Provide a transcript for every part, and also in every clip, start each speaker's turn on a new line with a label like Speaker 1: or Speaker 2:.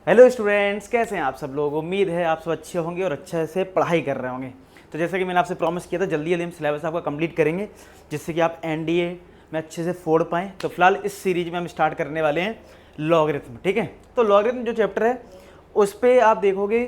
Speaker 1: Hello students, कैसे हैं आप सब लोग। उम्मीद है आप सब अच्छे होंगे और अच्छे से पढ़ाई कर रहे होंगे। तो जैसा कि मैंने आपसे प्रॉमिस किया था, जल्दी जल्दी हम सिलेबस आपका कंप्लीट करेंगे जिससे कि आप एनडीए में अच्छे से फोड़ पाएँ। तो फिलहाल इस सीरीज में हम स्टार्ट करने वाले हैं लॉगरिथम। ठीक है, तो लॉगरिथम जो चैप्टर है उस पर आप देखोगे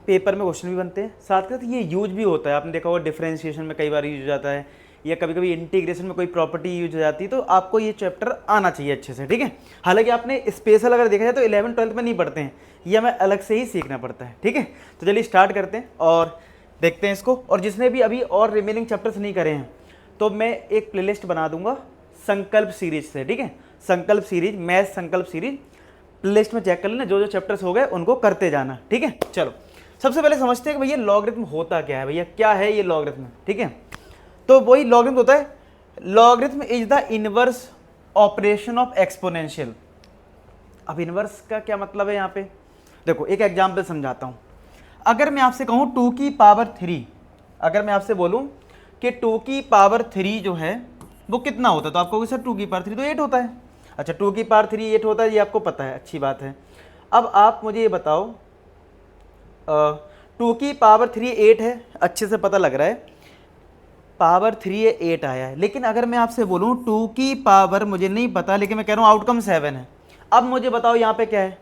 Speaker 1: पेपर में क्वेश्चन भी बनते हैं, साथ के साथ ये यूज भी होता है। आपने देखा होगा डिफरेंशिएशन में कई बार यूज हो जाता है, या कभी कभी इंटीग्रेशन में कोई प्रॉपर्टी यूज हो जाती है। तो आपको ये चैप्टर आना चाहिए अच्छे से। ठीक है, हालांकि आपने स्पेशल अगर देखा जाए तो 11th-12th में नहीं पढ़ते हैं, ये हमें अलग से ही सीखना पड़ता है। ठीक है, तो चलिए स्टार्ट करते हैं और देखते हैं इसको। और जिसने भी अभी और रिमेनिंग चैप्टर्स नहीं करे हैं तो मैं एक प्लेलिस्ट बना दूंगा संकल्प सीरीज से। ठीक है, संकल्प सीरीज, मैथ संकल्प सीरीज प्लेलिस्ट में चेक कर लेना, जो जो चैप्टर्स हो गए उनको करते जाना। ठीक है, चलो सबसे पहले समझते हैं कि भैया लॉगरिथम होता क्या है। भैया क्या है ये लॉगरिथम। ठीक है, तो वही लॉगरिथम होता है, logarithm is the inverse operation of exponential. अब इनवर्स का क्या मतलब है यहाँ पे, देखो एक एग्जाम्पल समझाता हूँ। अगर मैं आपसे कहूँ 2 की पावर 3, अगर मैं आपसे बोलूँ कि 2 की पावर 3 जो है वो कितना होता है, तो आपको सर 2 की पावर 3 तो 8 होता है। अच्छा, 2 की पावर 3 8 होता है, ये आपको पता है, अच्छी बात है। अब आप मुझे ये बताओ, 2 की पावर 3 8 है, अच्छे से पता लग रहा है, पावर 3 है 8 आया है। लेकिन अगर मैं आपसे बोलूँ 2 की पावर मुझे नहीं पता, लेकिन मैं कह रहा हूँ आउटकम 7 है, अब मुझे बताओ यहाँ पे क्या है।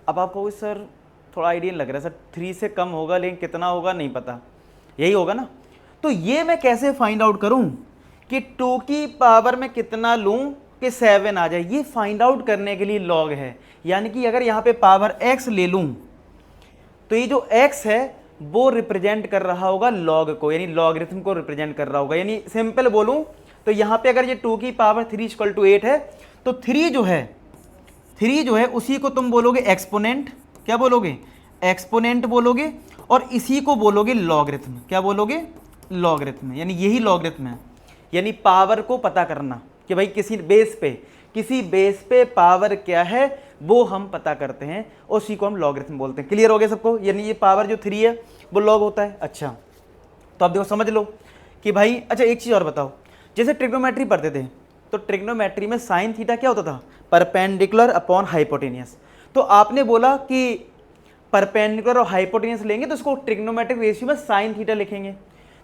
Speaker 1: अब आप कहोगे सर थोड़ा आइडिया नहीं लग रहा है, सर 3 से कम होगा लेकिन कितना होगा नहीं पता, यही होगा ना। तो ये मैं कैसे फाइंड आउट करूँ कि 2 की पावर में कितना लूँ कि 7 आ जाए, ये फाइंड आउट करने के लिए लॉग है। यानी कि अगर यहाँ पे पावर x ले लूँ तो ये जो x है वो रिप्रेजेंट कर रहा होगा लॉग को, यानी लॉगरिथम को रिप्रेजेंट कर रहा होगा। यानी सिंपल बोलूं तो यहाँ पे अगर ये 2 की पावर 3 = 8 है तो 3 जो है उसी को तुम बोलोगे एक्सपोनेंट। क्या बोलोगे? एक्सपोनेंट बोलोगे, और इसी को बोलोगे लॉगरिथम। क्या बोलोगे? लॉगरिथम। यानी यही लॉगरिथम है, यानी पावर को पता करना कि भाई किसी बेस पे पावर क्या है वो हम पता करते हैं, उसी को हम लॉगरिथम बोलते हैं। क्लियर हो गया सबको? यानी ये पावर जो 3 है वो लॉग होता है। अच्छा, तो अब देखो समझ लो कि भाई, अच्छा एक चीज़ और बताओ, जैसे ट्रिग्नोमेट्री पढ़ते थे तो ट्रिग्नोमेट्री में साइन थीटा क्या होता था? Perpendicular upon hypotenuse. तो आपने बोला कि परपेंडिकुलर और हाइपोटेनियस लेंगे तो इसको ट्रिग्नोमेट्रिक रेशियो में साइन थीटा लिखेंगे।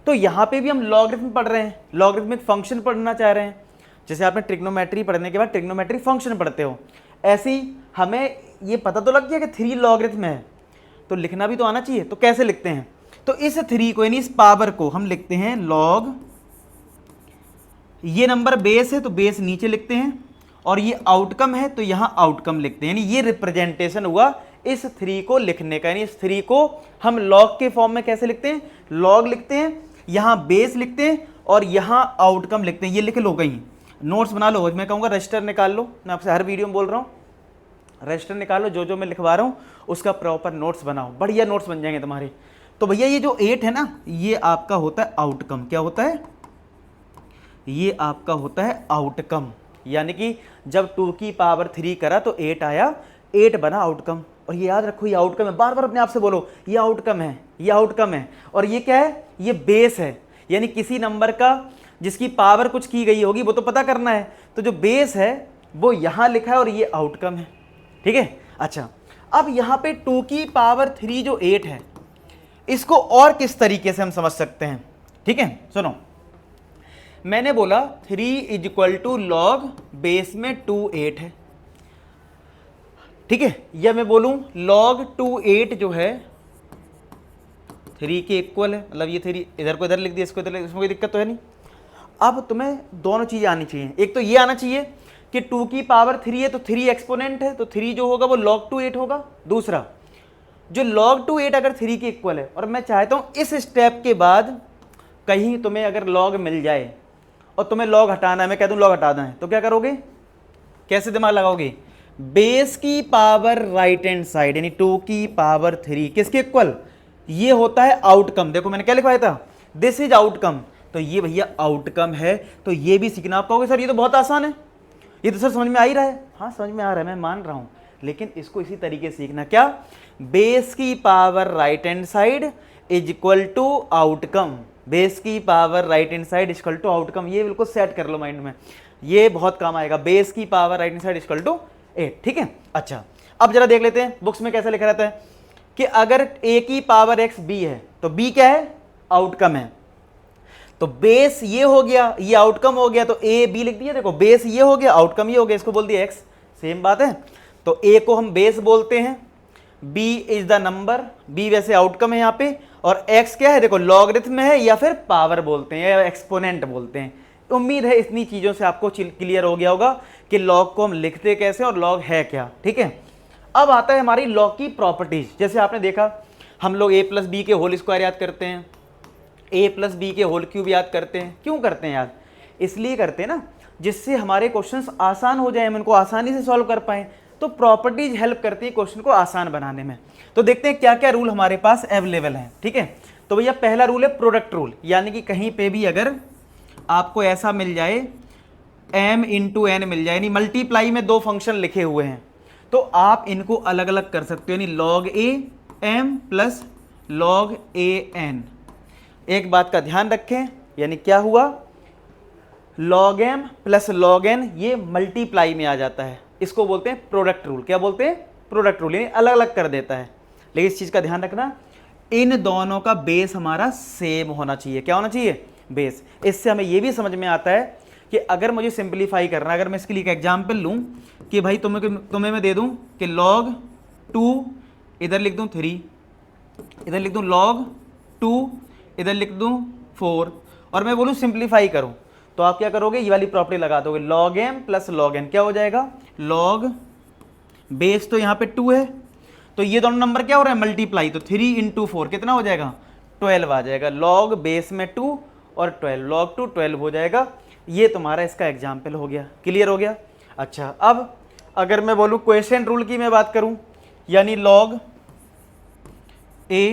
Speaker 1: तो यहाँ पे भी हम लॉगरिथम पढ़ रहे हैं, लॉगरिथमिक फंक्शन पढ़ना चाह रहे हैं। जैसे आपने ट्रिग्नोमेट्री पढ़ने के बाद ट्रिग्नोमेट्रिक फंक्शन पढ़ते हो, ऐसे ही हमें ये पता तो लग गया कि 3 लॉगरिथम है, तो लिखना भी तो आना चाहिए। तो कैसे लिखते हैं? तो इस 3 को यानी इस पावर को हम लिखते हैं लॉग, ये नंबर बेस है तो बेस नीचे लिखते हैं, और ये आउटकम है तो यहां आउटकम लिखते हैं। यानी ये रिप्रेजेंटेशन हुआ इस 3 को लिखने का। यानी इस 3 को हम लॉग के फॉर्म में कैसे लिखते हैं? लॉग लिखते हैं, यहां बेस लिखते हैं और यहां आउटकम लिखते हैं। ये लिख लो, कहीं नोट्स बना लो। मैं कहूँगा रजिस्टर निकाल लो, मैं आपसे हर वीडियो में बोल रहा हूँ रजिस्टर निकालो, जो जो मैं लिखवा रहा हूँ उसका प्रॉपर नोट्स बनाओ, बढ़िया नोट्स बन जाएंगे तुम्हारे। तो भैया ये जो 8 है ना, ये आपका होता है आउटकम। क्या होता है? ये आपका होता है आउटकम। यानी कि जब 2 की पावर 3 करा तो 8 आया, 8 बना आउटकम। और ये याद रखो, ये आउटकम है, बार बार अपने आप से बोलो ये आउटकम है, ये आउटकम है। और ये क्या है? ये बेस है। यानी किसी नंबर का जिसकी पावर कुछ की गई होगी वो तो पता करना है, तो जो बेस है वो यहां लिखा है और ये आउटकम है। ठीक है, अच्छा अब यहां पे 2 की पावर 3 जो 8 है, इसको और किस तरीके से हम समझ सकते हैं? ठीक है, सुनो, मैंने बोला 3 = लॉग बेस में 2 8 है। ठीक है, या मैं बोलूं लॉग 2 8 जो है 3 के इक्वल है, मतलब ये 3 इधर को इधर लिख दिया, इसको इधर, इसमें कोई दिक्कत तो है नहीं। अब तुम्हें दोनों चीजें आनी चाहिए, एक तो ये आना चाहिए कि 2 की पावर 3 है तो 3 एक्सपोनेंट है, तो 3 जो होगा वो log 2 8 होगा। दूसरा, जो log 2 8 अगर 3 के इक्वल है, और मैं चाहता हूं इस स्टेप के बाद कहीं तुम्हें अगर log मिल जाए और तुम्हें log हटाना है, मैं कह दूं log हटाना है, तो क्या करोगे? कैसे दिमाग लगाओगे? बेस की पावर राइट हैंड साइड, यानी 2 की पावर 3 किसके इक्वल? ये होता है आउटकम। देखो मैंने क्या लिखवाया था, दिस इज आउटकम, तो ये भैया आउटकम है। तो ये भी सीखना। आप कहोगे सर ये तो बहुत आसान है, ये तो सर समझ में आ ही रहा है। हाँ समझ में आ रहा है, मैं मान रहा हूं, लेकिन इसको इसी तरीके से सीखना। क्या? बेस की power right hand side = outcome, base की power right hand side = outcome. ये बिल्कुल सेट कर लो माइंड में, ये बहुत काम आएगा। बेस की पावर राइट हैंड साइड = 8। ठीक है, अच्छा अब जरा देख लेते हैं बुक्स में कैसे लिखा रहता है कि अगर a की पावर x b है तो b क्या है, आउटकम है। तो बेस ये हो गया, ये आउटकम हो गया, तो a b लिख दिया। देखो बेस ये हो गया, आउटकम ये हो गया, इसको बोल दिया x, सेम बात है। तो a को हम बेस बोलते हैं, b is the number, b वैसे आउटकम है यहाँ पे, और x क्या है, देखो लॉगरिथम है या फिर पावर बोलते हैं या एक्सपोनेंट बोलते हैं। उम्मीद है इतनी चीजों से आपको क्लियर हो गया होगा कि लॉग को हम लिखते कैसे और लॉग है क्या। ठीक है, अब आता है हमारी लॉग की प्रॉपर्टीज। जैसे आपने देखा हम लोग a प्लस बी के होल स्क्वायर याद करते हैं, a प्लस बी के होल क्यूब याद करते हैं। क्यों करते हैं याद, इसलिए करते हैं ना जिससे हमारे क्वेश्चंस आसान हो जाए, हम इनको आसानी से सॉल्व कर पाएं। तो प्रॉपर्टीज हेल्प करती है क्वेश्चन को आसान बनाने में। तो देखते हैं क्या क्या रूल हमारे पास अवेलेबल हैं। ठीक है, तो भैया पहला रूल है प्रोडक्ट रूल, यानी कि कहीं पे भी अगर आपको ऐसा मिल जाए m इंटू एन मिल जाए, यानी मल्टीप्लाई में दो फंक्शन लिखे हुए हैं, तो आप इनको अलग अलग कर सकते हो, यानी log a m plus log a n। एक बात का ध्यान रखें, यानी क्या हुआ, log m plus log n ये मल्टीप्लाई में आ जाता है, इसको बोलते हैं प्रोडक्ट रूल। क्या बोलते हैं, प्रोडक्ट रूल, यानी अलग अलग कर देता है। लेकिन इस चीज का ध्यान रखना, इन दोनों का बेस हमारा सेम होना चाहिए। क्या होना चाहिए, बेस। इससे हमें यह भी समझ में आता है कि अगर मुझे सिंपलीफाई करना है, अगर मैं इसके लिए एक एग्जाम्पल लूं कि भाई तुम्हें मैं दे दूं कि log 2 इधर लिख दूं 3, इधर लिख दूं log 2, इधर लिख दूं 4, और मैं बोलूं सिंपलीफाई करूं, तो आप क्या करोगे, ये वाली प्रॉपर्टी लगा दोगे, log m plus log n क्या हो जाएगा, log बेस तो यहाँ पे 2 है, तो ये दोनों नंबर क्या हो रहा है, मल्टीप्लाई, तो 3 इंटू 4 कितना हो जाएगा, 12 आ जाएगा। log बेस में 2 और 12, log 2 12 हो जाएगा। ये तुम्हारा इसका एग्जाम्पल हो गया, क्लियर हो गया। अच्छा, अब अगर मैं बोलूँ क्वेश्चन रूल की मैं बात करूँ, यानी log a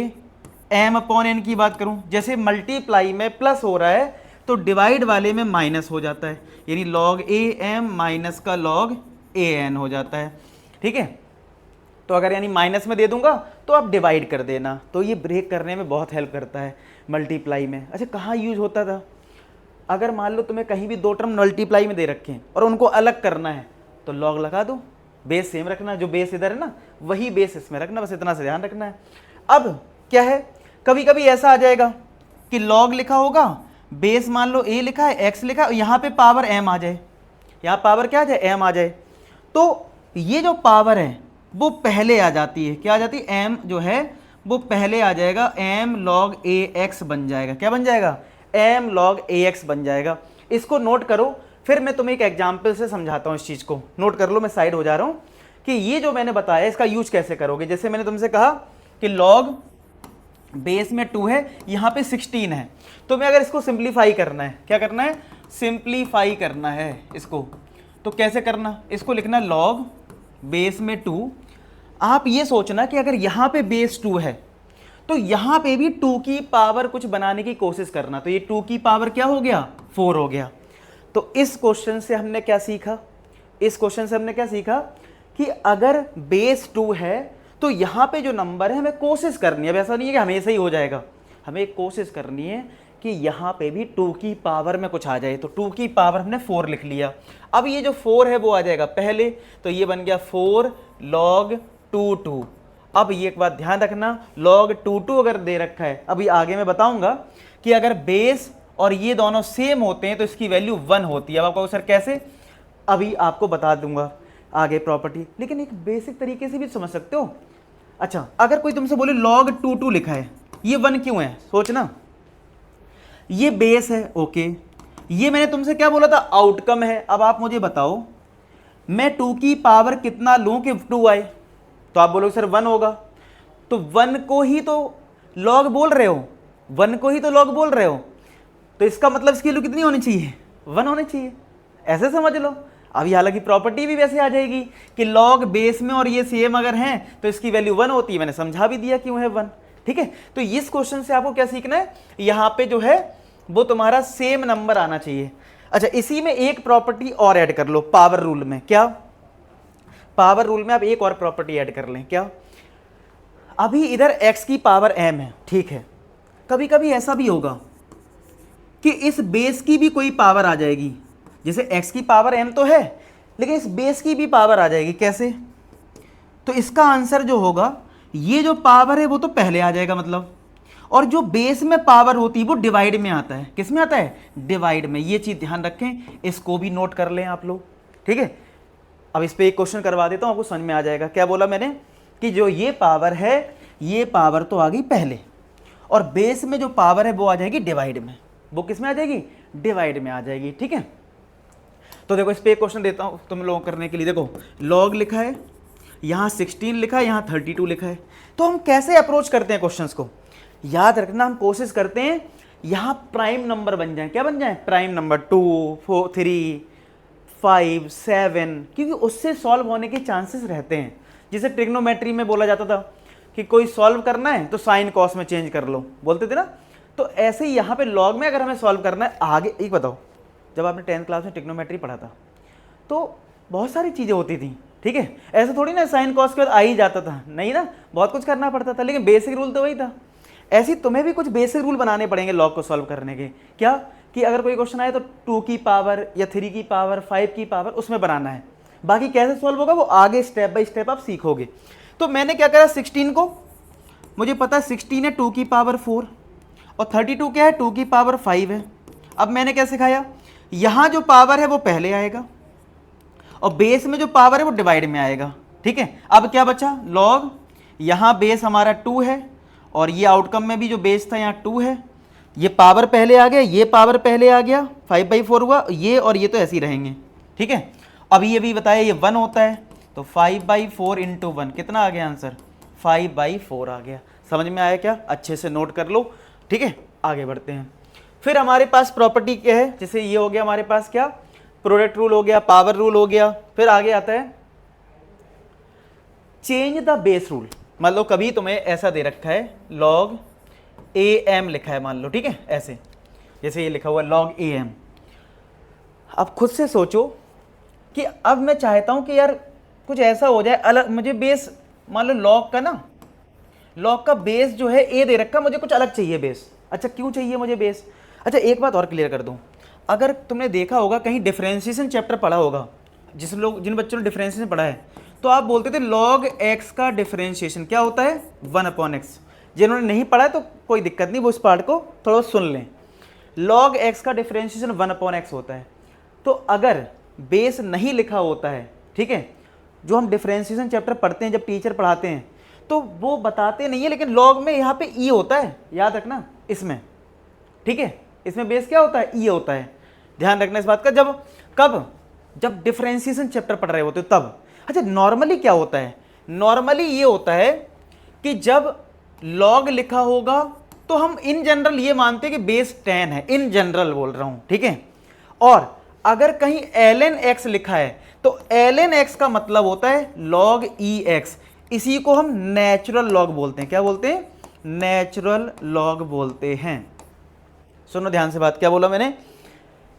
Speaker 1: m upon n की बात करूँ, जैसे मल्टीप्लाई में प्लस हो रहा है तो डिवाइड वाले में माइनस हो जाता है, यानी log a m माइनस का log a n हो जाता है। ठीक है, तो अगर यानी माइनस में दे दूंगा तो आप डिवाइड कर देना, तो ये ब्रेक करने में बहुत हेल्प करता है मल्टीप्लाई में। अच्छा, कहाँ यूज होता था, अगर मान लो तुम्हें कहीं भी दो टर्म मल्टीप्लाई में दे रखे हैं और उनको अलग करना है तो लॉग लगा दो, बेस सेम रखना, जो बेस इधर है ना वही बेस इसमें रखना, बस इतना से ध्यान रखना है। अब क्या है, कभी कभी ऐसा आ जाएगा कि लॉग लिखा होगा, बेस मान लो a लिखा है, x लिखा है, यहाँ पे पावर m आ जाए, यहाँ पावर क्या आ जाए, m आ जाए, तो ये जो पावर है वो पहले आ जाती है। क्या आ जाती है, m जो है वो पहले आ जाएगा, m log ax बन जाएगा। क्या बन जाएगा, m log ax बन जाएगा। इसको नोट करो, फिर मैं तुम्हें एक एग्जाम्पल से समझाता हूँ इस चीज़ को। नोट कर लो, मैं साइड हो जा रहा हूँ कि ये जो मैंने बताया इसका यूज कैसे करोगे। जैसे मैंने तुमसे कहा कि log बेस में 2 है, यहाँ पे 16 है, तो मैं अगर इसको सिंप्लीफाई करना है, क्या करना है, सिंप्लीफाई करना है इसको, तो कैसे करना, इसको लिखना log बेस में 2। आप ये सोचना कि अगर यहाँ पे बेस 2 है तो यहाँ पे भी 2 की पावर कुछ बनाने की कोशिश करना, तो ये 2 की पावर क्या हो गया, 4 हो गया। तो इस क्वेश्चन से हमने क्या सीखा, इस क्वेश्चन से हमने क्या सीखा कि अगर बेस 2 है तो यहाँ पे जो नंबर है हमें कोशिश करनी है, ऐसा नहीं है कि हमेशा ही हो जाएगा, हमें कोशिश करनी है कि यहाँ पे भी 2 की पावर में कुछ आ जाए। तो 2 की पावर हमने 4 लिख लिया, अब ये जो 4 है वो आ जाएगा पहले, तो ये बन गया 4 log 2 अब ये एक बात ध्यान रखना, log 2 अगर दे रखा है, अभी आगे मैं बताऊंगा कि अगर बेस और ये दोनों सेम होते हैं तो इसकी वैल्यू 1 होती है। अब आपको सर कैसे, अभी आपको बता दूंगा आगे प्रॉपर्टी, लेकिन एक बेसिक तरीके से भी समझ सकते हो। अच्छा, अगर कोई तुमसे बोले log 2 लिखा है, ये 1 क्यों है, सोचना, ये बेस है, ओके, ये मैंने तुमसे क्या बोला था, आउटकम है। अब आप मुझे बताओ मैं 2 की पावर कितना लूं कि 2 आए, तो आप बोलोगे सर 1 होगा, तो 1 को ही तो लॉग बोल रहे हो, 1 को ही तो लॉग बोल रहे हो, तो इसका मतलब इसकी वैल्यू कितनी होनी चाहिए, 1 होनी चाहिए, ऐसे समझ लो। अभी हालांकि प्रॉपर्टी भी वैसे आ जाएगी कि लॉग बेस में और ये सेम अगर हैं तो इसकी वैल्यू 1 होती है, मैंने समझा भी दिया क्यों है 1। ठीक है, तो इस क्वेश्चन से आपको क्या सीखना है, यहाँ पे जो है वो तुम्हारा सेम नंबर आना चाहिए। अच्छा, इसी में एक प्रॉपर्टी और ऐड कर लो पावर रूल में, क्या, पावर रूल में आप एक और प्रॉपर्टी ऐड कर लें, क्या, अभी इधर x की पावर m है, ठीक है, कभी कभी ऐसा भी होगा कि इस बेस की भी कोई पावर आ जाएगी, जैसे x की पावर m तो है लेकिन इस बेस की भी पावर आ जाएगी, कैसे, तो तो इसका आंसर जो होगा, ये जो पावर है वो तो पहले आ जाएगा मतलब, और जो बेस में पावर होती है वो डिवाइड में आता है। किस में आता है? डिवाइड में। ये चीज़ ध्यान रखें, इसको भी नोट कर लें आप लोग, ठीक है। अब इस पे एक क्वेश्चन करवा देता हूँ, आपको समझ में आ जाएगा। क्या बोला मैंने कि जो ये पावर है, ये पावर तो आ गई पहले, और बेस में जो पावर है वो आ जाएगी डिवाइड में। वो किस में आ जाएगी? डिवाइड में आ जाएगी, ठीक है। तो देखो इस पे एक क्वेश्चन देता हूँ तुम लोगों करने के लिए। देखो लॉग लिखा है, यहाँ 16 लिखा है, यहाँ 32 लिखा है। तो हम कैसे अप्रोच करते हैं क्वेश्चंस को? याद रखना, हम कोशिश करते हैं यहाँ प्राइम नंबर बन जाए। क्या बन जाए? प्राइम नंबर 2, 4, 3, 5, 7, क्योंकि उससे सॉल्व होने के चांसेस रहते हैं। जिसे ट्रिग्नोमेट्री में बोला जाता था कि कोई सॉल्व करना है तो साइन कॉस में चेंज कर लो, बोलते थे ना। तो ऐसे ही यहाँ पे लॉग में अगर हमें सॉल्व करना है आगे, एक बताओ, जब आपने 10th क्लास में ट्रिग्नोमेट्री पढ़ा था तो बहुत सारी चीज़ें होती थी, ठीक है। ऐसा थोड़ी ना साइन कॉस के बाद आ ही जाता था, नहीं ना, बहुत कुछ करना पड़ता था, लेकिन बेसिक रूल तो वही था। ऐसे तुम्हें भी कुछ बेसिक रूल बनाने पड़ेंगे लॉग को सॉल्व करने के। क्या कि अगर कोई क्वेश्चन आए तो 2 की पावर या 3 की पावर, 5 की पावर, उसमें बनाना है। बाकी कैसे सॉल्व होगा वो आगे स्टेप बाय स्टेप आप सीखोगे। तो मैंने क्या करा, 16 को मुझे पता है 16 है 2 की पावर 4, और 32 क्या है? 2 की पावर 5 है। अब मैंने क्या सिखाया, यहाँ जो पावर है वो पहले आएगा, और बेस में जो पावर है वो डिवाइड में आएगा, ठीक है। अब क्या बचा? लॉग, यहाँ बेस हमारा 2 है, और ये आउटकम में भी जो बेस था यहाँ 2 है। ये पावर पहले आ गया, ये पावर पहले आ गया, 5/4 हुआ, ये और ये तो ऐसे ही रहेंगे, ठीक है। अब ये भी बताया ये 1 होता है, तो 5/4 इंटू 1 कितना आ गया आंसर? 5/4 आ गया। समझ में आया क्या? अच्छे से नोट कर लो, ठीक है। आगे बढ़ते हैं। फिर हमारे पास प्रॉपर्टी क्या है? जैसे ये हो गया हमारे पास क्या, प्रोडक्ट रूल हो गया, पावर रूल हो गया। फिर आगे आता है चेंज द बेस रूल। मान लो कभी तुम्हें ऐसा दे रखा है लॉग am लिखा है, मान लो, ठीक है, ऐसे जैसे ये लिखा हुआ लॉग am। अब खुद से सोचो कि अब मैं चाहता हूं कि यार कुछ ऐसा हो जाए अलग, मुझे बेस, मान लो लॉग का ना, लॉग का बेस जो है a दे रखा, मुझे कुछ अलग चाहिए बेस। अच्छा क्यों चाहिए मुझे बेस? अच्छा एक बात और क्लियर कर दूं, अगर तुमने देखा होगा कहीं डिफरेंशिएशन चैप्टर पढ़ा होगा, जिन बच्चों ने डिफरेंशिएशन पढ़ा है, तो आप बोलते थे लॉग x का डिफरेंशिएशन क्या होता है? 1/x। जिन्होंने नहीं पढ़ा है तो कोई दिक्कत नहीं, वो इस पार्ट को थोड़ा सुन लें। लॉग x का डिफरेंशिएशन 1/x होता है। तो अगर बेस नहीं लिखा होता है, ठीक है, जो हम डिफरेंशिएशन चैप्टर पढ़ते हैं जब टीचर पढ़ाते हैं तो वो बताते नहीं है, लेकिन लॉग में यहाँ पे e होता है, याद रखना इसमें, ठीक है। इसमें बेस क्या होता है? e होता है। ध्यान रखना इस बात का। जब डिफरेंशिएशन चैप्टर पढ़ रहे होते हो तब। अच्छा नॉर्मली क्या होता है? नॉर्मली ये होता है कि जब लॉग लिखा होगा तो हम इन जनरल ये मानते हैं कि बेस 10 है, इन जनरल बोल रहा हूं, ठीक है। और अगर कहीं ln x लिखा है तो ln x का मतलब होता है log ex। इसी को हम नेचुरल लॉग बोलते हैं। क्या बोलते हैं? नेचुरल लॉग बोलते हैं। सुनो ध्यान से बात, क्या बोला मैंने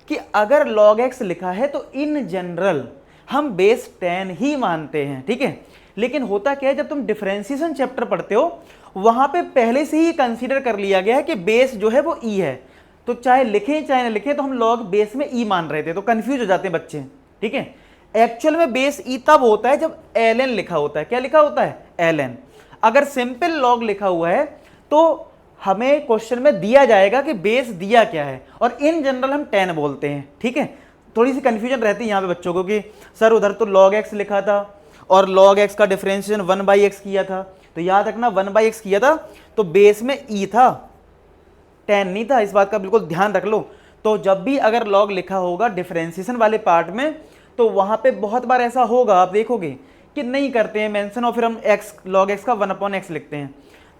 Speaker 1: कि अगर log x लिखा है तो इन जनरल हम बेस 10 ही मानते हैं, ठीक है। लेकिन होता क्या है, जब तुम डिफरेंशिएशन चैप्टर पढ़ते हो वहां पे पहले से ही कंसीडर कर लिया गया है कि बेस जो है वो e है, तो चाहे लिखें चाहे ना लिखें तो हम log बेस में e मान रहे थे, तो कंफ्यूज हो जाते हैं बच्चे, ठीक है। एक्चुअल में बेस e तब होता है जब ln लिखा होता है। क्या लिखा होता है? ln। अगर सिंपल log लिखा हुआ है तो हमें क्वेश्चन में दिया जाएगा कि बेस दिया क्या है, और इन जनरल हम 10 बोलते हैं, ठीक है। थोड़ी सी कंफ्यूजन रहती है यहाँ पे बच्चों को कि सर उधर तो log x लिखा था और log x का डिफरेंशिएशन 1/x किया था, तो याद रखना 1/x किया था तो बेस में e था, 10 नहीं था। इस बात का बिल्कुल ध्यान रख लो। तो जब भी अगर log लिखा होगा डिफरेंशिएशन वाले पार्ट में तो वहां पे बहुत बार ऐसा होगा, आप देखोगे कि नहीं करते हैं मेंशन और फिर हम x log x का 1/x लिखते हैं।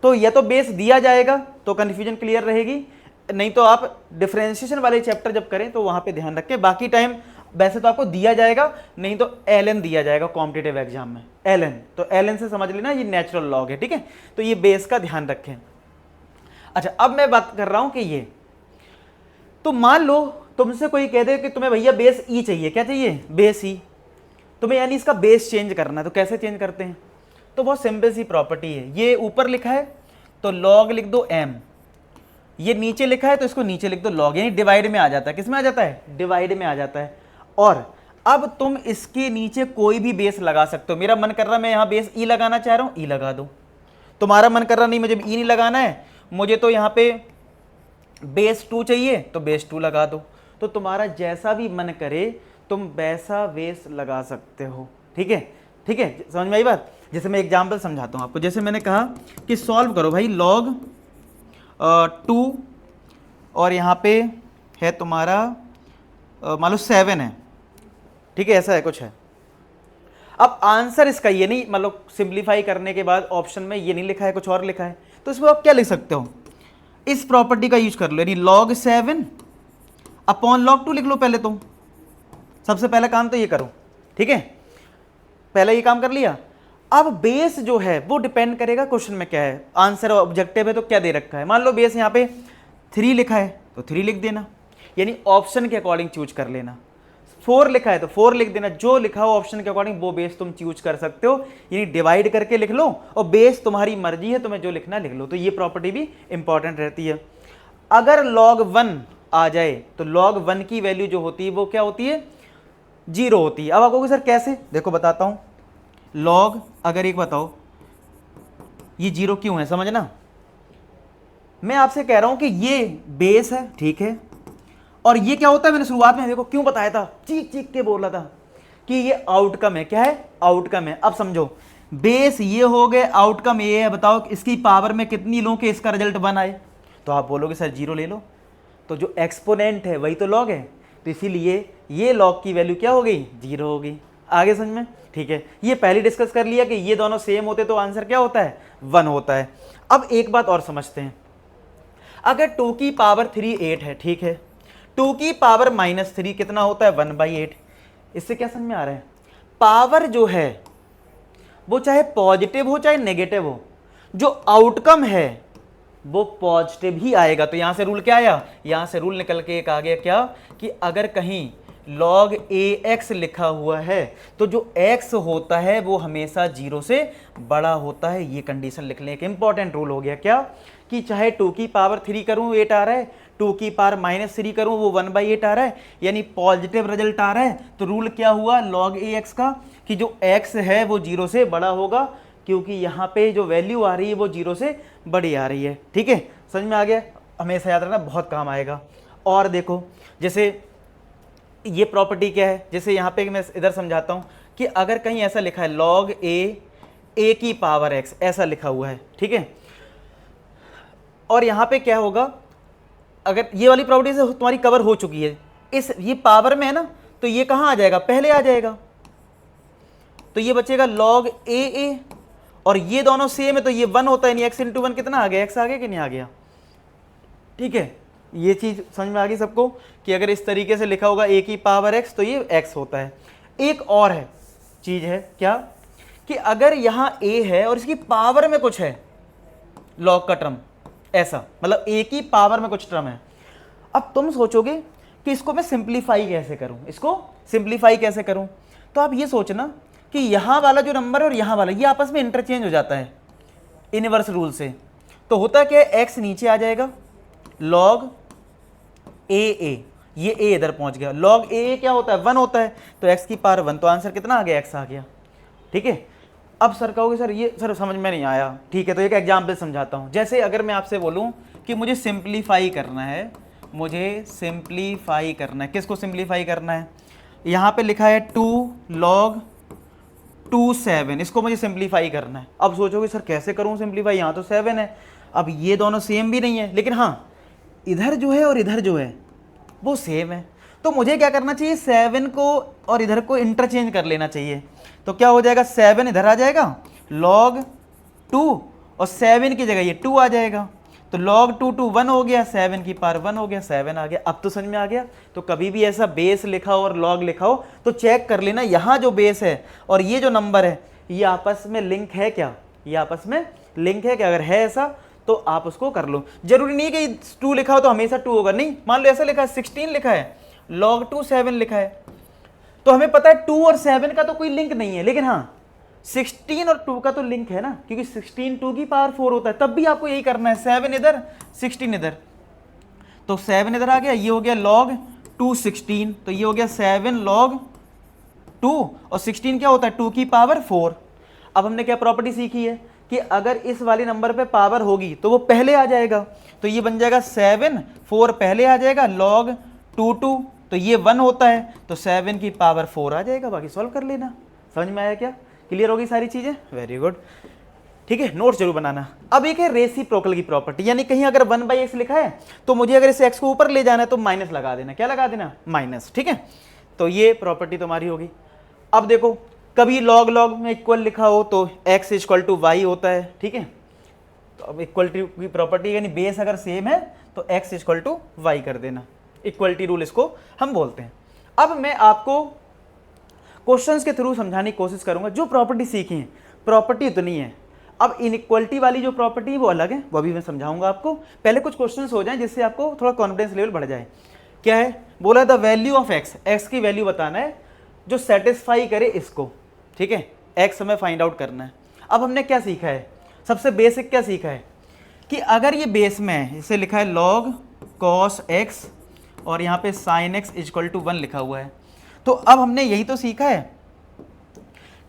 Speaker 1: तो या तो बेस दिया जाएगा तो कन्फ्यूजन क्लियर रहेगी, नहीं तो आप डिफरेंशिएशन वाले चैप्टर जब करें तो वहां पे ध्यान रखें। बाकी टाइम वैसे तो आपको दिया जाएगा, नहीं तो ln दिया जाएगा कॉम्पिटिटिव एग्जाम में, ln। तो ln से समझ लेना ये नेचुरल लॉग है, ठीक है। तो ये बेस का ध्यान रखें। अच्छा अब मैं बात कर रहा हूं कि ये, तो मान लो तुमसे कोई कह दे कि तुम्हें भैया बेस ई चाहिए। क्या चाहिए? बेस ई। तुम्हें यानी इसका बेस चेंज करना है, तो कैसे चेंज करते हैं? तो बहुत सिंपल सी प्रॉपर्टी है। ये ऊपर लिखा है तो log लिख दो m, ये नीचे लिखा है तो इसको नीचे लिख दो log, यानी डिवाइड में आ जाता है। किस में आ जाता है? डिवाइड में आ जाता है। और अब तुम इसके नीचे कोई भी बेस लगा सकते हो। मेरा मन कर रहा मैं यहाँ बेस ई लगाना चाह रहा हूँ, ई लगा दो। तुम्हारा मन कर रहा नहीं मुझे ई नहीं लगाना है, मुझे तो यहाँ पे बेस 2 चाहिए, तो बेस 2 लगा दो। तो तुम्हारा जैसा भी मन करे तुम वैसा बेस लगा सकते हो। ठीक है, ठीक है, समझ में आई बात। जैसे मैं एग्जाम्पल समझाता हूँ आपको। जैसे मैंने कहा कि सॉल्व करो भाई log 2 और यहाँ पे है तुम्हारा मान लो 7 है। ठीक है, ऐसा है कुछ है। अब आंसर इसका ये नहीं, मतलब सिंप्लीफाई करने के बाद ऑप्शन में ये नहीं लिखा है, कुछ और लिखा है, तो इसमें आप क्या लिख सकते हो, इस प्रॉपर्टी का यूज कर लो, यानी log 7 अपॉन log 2 लिख लो। पहले तो सबसे पहला काम तो ये करो। ठीक है, पहले ये काम कर लिया। अब बेस जो है वो डिपेंड करेगा क्वेश्चन में क्या है। आंसर ऑब्जेक्टिव है तो क्या दे रखा है, मान लो बेस यहाँ पे 3 लिखा है तो 3 लिख देना, यानी ऑप्शन के अकॉर्डिंग चूज कर लेना। 4 लिखा है तो 4 लिख देना, जो लिखा हो ऑप्शन के अकॉर्डिंग वो बेस तुम चूज कर सकते हो, यानी डिवाइड करके लिख लो और बेस तुम्हारी मर्जी है, तुम्हें जो लिखना लिख लो। तो ये प्रॉपर्टी भी इंपॉर्टेंट रहती है। अगर log 1 आ जाए तो log 1 की वैल्यू जो होती है वो क्या होती है, 0 होती है। अब आप कहोगे सर कैसे, देखो बताता हूं। log, अगर एक बताओ ये 0 क्यों है, समझना। मैं आपसे कह रहा हूं कि ये बेस है, ठीक है, और ये क्या होता है, मैंने शुरुआत में देखो क्यों बताया था, चीख चीख के बोला था कि ये आउटकम है। क्या है, आउटकम है। अब समझो, बेस ये हो गए, आउटकम ये है। बताओ इसकी पावर में कितनी लो कि इसका रिजल्ट 1 आए, तो आप बोलोगे सर 0 ले लो। तो जो एक्सपोनेंट है वही तो log है, तो इसीलिए ये log की वैल्यू क्या हो गई, 0 हो गई। आगे समझ में, ठीक है। ये पहले डिस्कस कर लिया कि ये दोनों सेम होते तो आंसर क्या होता है, 1 होता है। अब एक बात और समझते हैं। अगर 2 की पावर 3 8 है, ठीक है, 2 की पावर -3 कितना होता है, 1/8। इससे क्या समझ में आ रहा है, पावर जो है वो चाहे पॉजिटिव हो चाहे नेगेटिव हो, जो आउटकम है वो पॉजिटिव ही आएगा। तो यहां से रूल क्या आया, यहां से रूल निकल के एक आ गया क्या, कि अगर कहीं log ax लिखा हुआ है तो जो x होता है वो हमेशा 0 से बड़ा होता है। ये कंडीशन लिख लें, एक इंपॉर्टेंट रूल हो गया क्या, कि चाहे 2 की पावर 3 करूं 8 आ रहा है, 2 की पावर -3 करूं वो 1/8 आ रहा है, यानी पॉजिटिव रिजल्ट आ रहा है। तो रूल क्या हुआ log ax का, कि जो x है वो 0 से बड़ा होगा, क्योंकि यहाँ पे जो वैल्यू आ रही है वो 0 से बड़ी आ रही है। ठीक है, समझ में आ गया, हमेशा याद रखना, बहुत काम आएगा। और देखो जैसे ये प्रॉपर्टी क्या है, जैसे यहाँ पे मैं इधर समझाता हूँ कि अगर कहीं ऐसा लिखा है log a की पावर x, ऐसा लिखा हुआ है, ठीक है, और यहाँ पे क्या होगा, अगर ये वाली प्रॉपर्टी से तुम्हारी कवर हो चुकी है, इस ये पावर में है ना, तो ये कहाँ आ जाएगा, पहले आ जाएगा, तो ये बचेगा log a, और ये दोनों सेम है तो ये 1 होता है, यानी x इंटू 1 कितना आ गया, x आ गया कि नहीं आ गया। ठीक है, ये चीज समझ में आ गई सबको, कि अगर इस तरीके से लिखा होगा a की पावर x तो ये x होता है। एक और है चीज है क्या, कि अगर यहाँ a है और इसकी पावर में कुछ है, log का टर्म ऐसा, मतलब a की पावर में कुछ टर्म है। अब तुम सोचोगे कि इसको मैं सिंप्लीफाई कैसे करूं, इसको सिंप्लीफाई कैसे करूं, तो आप ये सोचना कि यहाँ वाला जो नंबर है और यहाँ वाला ये आपस में इंटरचेंज हो जाता है इनवर्स रूल से। तो होता क्या है, x नीचे आ जाएगा, log a, ये a इधर पहुंच गया, log a क्या होता है, 1 होता है, तो x की पावर 1, तो आंसर कितना आ गया, x आ गया। ठीक है, अब सर कहोगे सर ये सर समझ में नहीं आया, ठीक है, तो एक एग्जाम्पल समझाता हूं। जैसे अगर मैं आपसे बोलूं कि मुझे सिंप्लीफाई करना है, मुझे सिंप्लीफाई करना है, किसको सिंप्लीफाई करना है, यहाँ पे लिखा है 2 log 2 7, इसको मुझे सिंप्लीफाई करना है। अब सोचोगे सर कैसे करूं सिंप्लीफाई, यहाँ तो 7 है, अब ये दोनों सेम भी नहीं है, लेकिन हाँ इधर जो है और इधर जो है वो सेम है, तो मुझे क्या करना चाहिए, 7 को और इधर को इंटरचेंज कर लेना चाहिए। तो क्या हो जाएगा, 7 इधर आ जाएगा, log 2, और 7 की जगह ये 2 आ जाएगा, तो log 2 1 हो गया, 7 की पावर 1 हो गया, 7 आ गया। अब तो समझ में आ गया। तो कभी भी ऐसा बेस लिखा हो और log लिखा हो तो चेक कर लेना, यहाँ जो बेस है और ये जो नंबर है ये आपस में लिंक है क्या, ये आपस में लिंक है क्या, अगर है ऐसा तो आप उसको कर लो। जरूरी नहीं है कि 2 लिखा हो तो हमेशा 2 होगा, नहीं, मान लो ऐसा लिखा है 16 लिखा है, log 2 7 लिखा है, तो हमें पता है 2 और 7 का तो कोई लिंक नहीं है, लेकिन हाँ 16 और 2 का तो लिंक है ना, क्योंकि 16 2 की पावर 4 होता है, तब भी आपको यही करना है, 7 इधर 16 इधर, तो 7 इधर आ गया, ये हो गया log 2 16, तो ये हो गया 7 log 2 और 16 क्या होता है 2 की पावर 4। अब हमने क्या प्रॉपर्टी सीखी है कि अगर इस वाले नंबर पे पावर होगी तो वो पहले आ जाएगा, तो ये बन जाएगा 7, 4 पहले आ जाएगा, log 2 2, तो ये 1 होता है तो 7 की पावर 4 आ जाएगा। बाकी सॉल्व कर लेना। समझ में आया क्या? क्लियर होगी सारी चीजें? Very good. ठीक है, नोट्स जरूर बनाना। अब एक है रेसिप्रोकल की प्रॉपर्टी, यानी कहीं अगर 1/x लिखा है तो मुझे अगर इसे x को ऊपर ले जाना है तो माइनस लगा देना। क्या लगा देना? माइनस। ठीक है, तो ये प्रॉपर्टी तुम्हारी होगी। अब देखो कभी लॉग लॉग में इक्वल लिखा हो तो x इक्वल टू वाई होता है। ठीक है, तो अब इक्वलिटी की प्रॉपर्टी यानी बेस अगर सेम है तो x इक्वल टू वाई कर देना। इक्वलिटी रूल इसको हम बोलते हैं। अब मैं आपको क्वेश्चंस के थ्रू समझाने की कोशिश करूंगा। जो प्रॉपर्टी सीखी है प्रॉपर्टी इतनी है, अब इनइक्वलिटी वाली जो प्रॉपर्टी है वो अलग है, वो अभी मैं समझाऊंगा आपको। पहले कुछ क्वेश्चंस हो जाएं जिससे आपको थोड़ा कॉन्फिडेंस लेवल बढ़ जाए। क्या है? बोला द वैल्यू ऑफ x की वैल्यू बताना है जो सेटिस्फाई करे इसको। ठीक है, x हमें फाइंड आउट करना है। अब हमने क्या सीखा है? सबसे बेसिक क्या सीखा है कि अगर ये बेस में है, इसे लिखा है log cos x और यहाँ पे sin x इक्वल टू 1 लिखा हुआ है, तो अब हमने यही तो सीखा है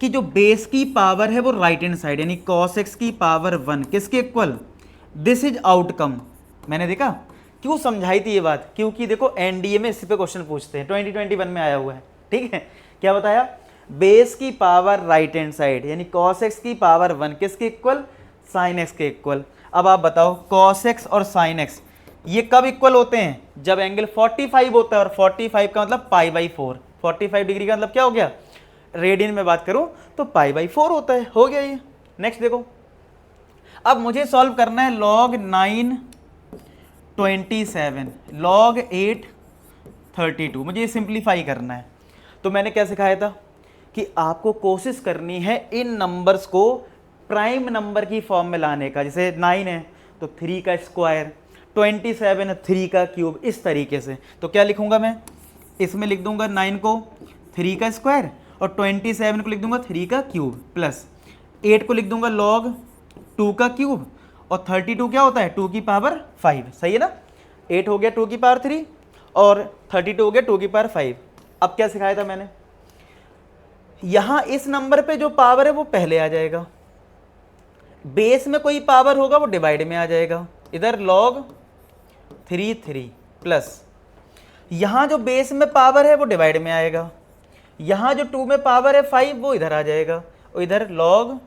Speaker 1: कि जो बेस की पावर है वो राइट हैंड साइड यानी cos x की पावर 1 किसके इक्वल? This is outcome. मैंने देखा क्यों समझाई थी ये बात, क्योंकि देखो एनडीए में इसी पे क्वेश्चन पूछते हैं, 2021 में आया हुआ है। ठीक है, क्या बताया? बेस की पावर राइट हैंड साइड यानी cos x की पावर 1 किसके इक्वल? sin x के इक्वल। अब आप बताओ cos x और sin x ये कब इक्वल होते हैं? जब एंगल 45 होता है, और 45 का मतलब π/4। 45 डिग्री का मतलब क्या हो गया? रेडियन में बात करूं तो π/4 होता है। हो गया ये। नेक्स्ट देखो, अब मुझे सॉल्व करना है log 9 27 log 8 32, मुझे सिंप्लीफाई करना है। तो मैंने क्या सिखाया था कि आपको कोशिश करनी है इन नंबर्स को प्राइम नंबर की फॉर्म में लाने का। जैसे 9 है तो 3 का स्क्वायर, 27 है 3 का क्यूब, इस तरीके से। तो क्या लिखूंगा मैं? इसमें लिख दूंगा 9 को 3 का स्क्वायर और 27 को लिख दूंगा 3 का क्यूब, प्लस 8 को लिख दूंगा log 2 का क्यूब, और 32 क्या होता है? 2 की पावर 5। सही है ना? 8 हो गया 2 की पावर 3 और 32 हो गया 2 की पावर 5। अब क्या सिखाया था मैंने? यहां इस नंबर पे जो पावर है वो पहले आ जाएगा, बेस में कोई पावर होगा वो डिवाइड में आ जाएगा। इधर log 3 प्लस यहां जो बेस में पावर है वो डिवाइड में आएगा, यहां जो 2 में पावर है 5 वो इधर आ जाएगा, और इधर log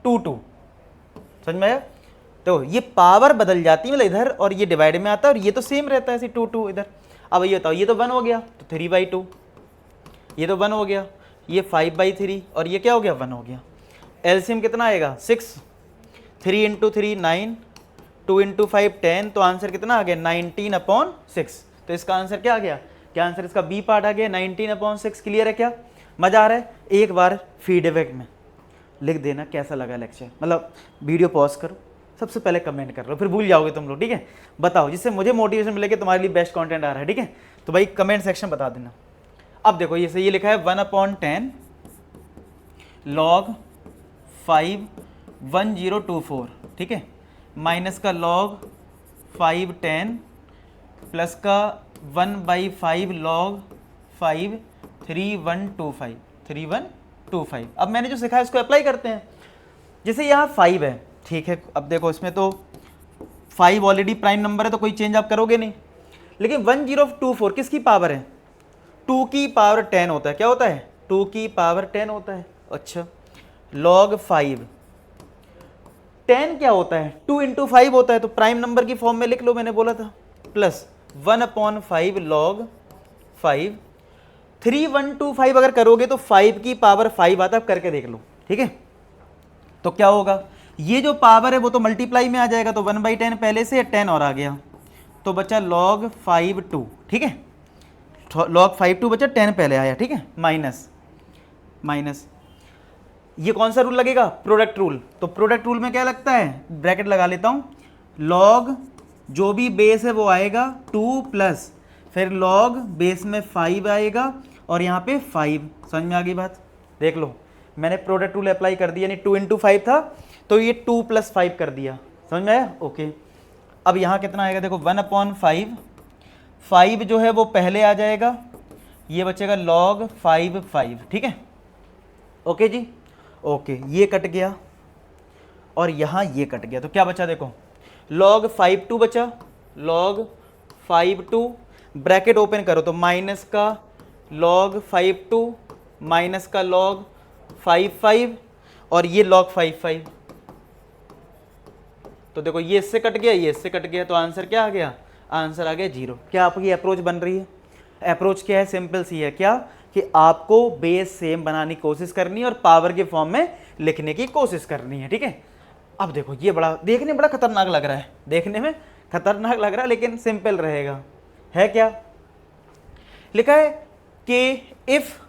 Speaker 1: 2 समझ में आया? तो ये पावर बदल जाती है, मतलब इधर और ये डिवाइड में आता है और ये तो सेम रहता है ऐसे 2 इधर। अब ये बताओ, ये तो 1 हो गया तो 3/2, ये तो 1 हो गया, ये 5/3 और ये क्या हो गया? 1 हो गया। एलसीएम कितना आएगा? 6। 3 × 3 9, 2 × 5 10, तो आंसर कितना आ गया? 19/6। तो इसका आंसर क्या आ गया? क्या आंसर इसका बी पार्ट आ गया 19/6। क्लियर है क्या? मजा आ रहा है? एक बार फीडबैक में लिख देना कैसा लगा लेक्चर, मतलब वीडियो पॉज करो, सबसे पहले कमेंट कर लो, फिर भूल जाओगे तुम लोग। ठीक है, बताओ, जिससे मुझे मोटिवेशन मिले कि तुम्हारे लिए बेस्ट कंटेंट आ रहा है। ठीक है, तो भाई कमेंट सेक्शन बता देना। अब देखो ये लिखा है 1/10 log 5 1024। ठीक है, माइनस का log 5 10 प्लस का 1/5 log 5 3125। अब मैंने जो सिखाया इसको अप्लाई करते हैं। जैसे यहाँ 5 है, ठीक है, अब देखो इसमें तो 5 ऑलरेडी प्राइम नंबर है तो कोई चेंज आप करोगे नहीं, लेकिन 1024 किसकी पावर है? 2 की पावर 10 होता है। क्या होता है? 2 की पावर 10 होता है। अच्छा, log 5 10 क्या होता है? 2 × 5 होता है, तो प्राइम नंबर की फॉर्म में लिख लो, मैंने बोला था, प्लस 1/5 log 5 3125 अगर करोगे तो 5 की पावर 5 आता है, करके देख लो। ठीक है, तो क्या होगा? ये जो पावर है वो तो मल्टीप्लाई में आ जाएगा, तो 1/10 पहले से 10 और आ गया, तो बचा log 5 2। ठीक है, log 5 2 बचा, 10 पहले आया। ठीक है, माइनस ये कौन सा रूल लगेगा? Product rule. तो प्रोडक्ट रूल में क्या लगता है? ब्रैकेट लगा लेता हूं, log जो भी बेस है वो आएगा 2 प्लस फिर log बेस में 5 आएगा और यहाँ पे 5। समझ में आ गई बात? देख लो, मैंने प्रोडक्ट रूल अप्लाई कर दिया, यानी 2 × 5 था तो ये 2 + 5 कर दिया। समझ में आया? ओके, अब यहाँ कितना आएगा? देखो 1/5, 5 जो है वो पहले आ जाएगा, ये बचेगा log 5 ठीक है। ओके जी, ओके, ये कट गया और यहाँ ये कट गया, तो क्या बचा देखो, log 5 बचा, log 5 ब्रैकेट ओपन करो तो माइनस का log 5 माइनस का log 5 और ये log 5। तो देखो ये इससे कट गया, ये इससे कट गया, तो आंसर क्या आ गया, आंसर आ गया 0। क्या आपकी अप्रोच बन रही है? अप्रोच क्या है, सिंपल सी है, क्या कि आपको बेस सेम बनाने की कोशिश करनी है और पावर के फॉर्म में लिखने की कोशिश करनी है, ठीक है। अब देखो ये बड़ा देखने में बड़ा खतरनाक लग रहा है, देखने में खतरनाक लग रहा है लेकिन सिंपल रहेगा। है क्या लिखा है कि इफ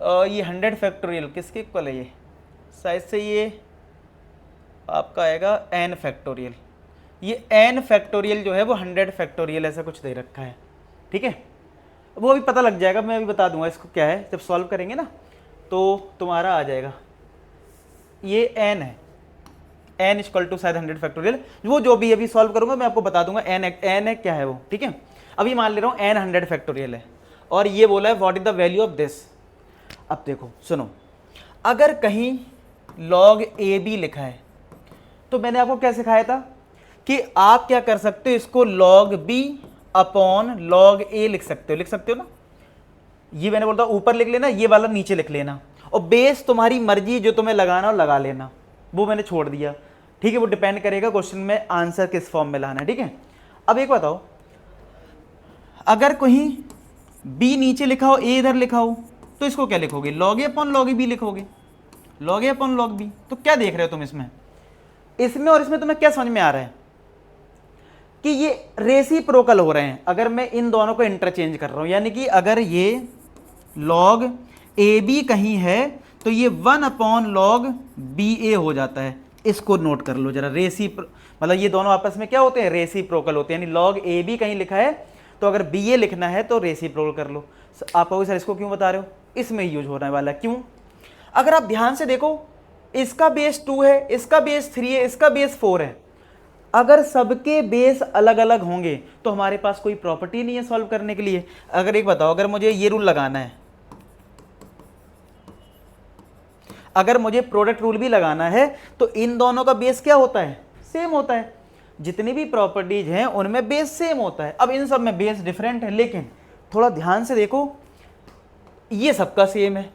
Speaker 1: ये 100 फैक्टोरियल किसके इक्वल है, ये शायद से ये आपका आएगा n फैक्टोरियल। ये n फैक्टोरियल जो है वो 100 फैक्टोरियल ऐसा कुछ दे रखा है, ठीक है। वो अभी पता लग जाएगा, मैं अभी बता दूंगा इसको क्या है, जब सॉल्व करेंगे ना तो तुम्हारा आ जाएगा। ये n है, n इक्वल टू शायद 100 फैक्टोरियल, वो जो भी अभी सॉल्व करूंगा मैं आपको बता दूंगा n है क्या है वो, ठीक है। अभी मान ले रहा हूँ n 100 फैक्टोरियल है और ये बोला है what is the value of this. अब देखो सुनो, अगर कहीं log AB लिखा है तो मैंने आपको क्या सिखाया था कि आप क्या कर सकते हो, इसको log B upon log A लिख सकते हो ना। ये मैंने बोलता ऊपर लिख लेना, ये वाला नीचे लिख लेना, और बेस तुम्हारी मर्जी जो तुम्हें लगाना हो लगा लेना, वो मैंने छोड़ दिया, ठीक है। वो डिपेंड करेगा क्वेश्चन में आंसर किस फॉर्म में लाना है, ठीक है। अब एक बताओ, अगर कहीं B नीचे लिखा हो, A इधर लिखा हो, तो इसको क्या लिखोगे, log A upon log B लिखोगे, log A upon log B। तो क्या देख रहे हो तुम इसमें और इसमें तुम्हें क्या समझ में आ रहा है कि ये रेसिप्रोकल हो रहे हैं। अगर मैं इन दोनों को इंटरचेंज कर रहा हूं, यानी कि अगर ये log AB कहीं है तो ये 1 अपॉन log BA हो जाता है। इसको नोट कर लो जरा, मतलब ये दोनों आपस में क्या होते हैं, रेसिप्रोकल होते हैं। यानी log AB कहीं लिखा है तो अगर BA लिखना है तो रेसिप्रोकल कर लो। आप कहोगे सर इसको क्यों बता रहे हो, इसमें यूज होने वाला है। क्यों? अगर आप ध्यान से देखो, इसका बेस 2 है, इसका बेस 3 है, इसका बेस 4 है। अगर सबके बेस अलग अलग होंगे तो हमारे पास कोई प्रॉपर्टी नहीं है सॉल्व करने के लिए। अगर एक बताओ, अगर मुझे ये रूल लगाना है, अगर मुझे प्रोडक्ट रूल भी लगाना है तो इन दोनों का बेस क्या होता है, सेम होता है। जितनी भी प्रॉपर्टीज हैं उनमें बेस सेम होता है। अब इन सब में बेस डिफरेंट है, लेकिन थोड़ा ध्यान से देखो, ये सबका सेम है।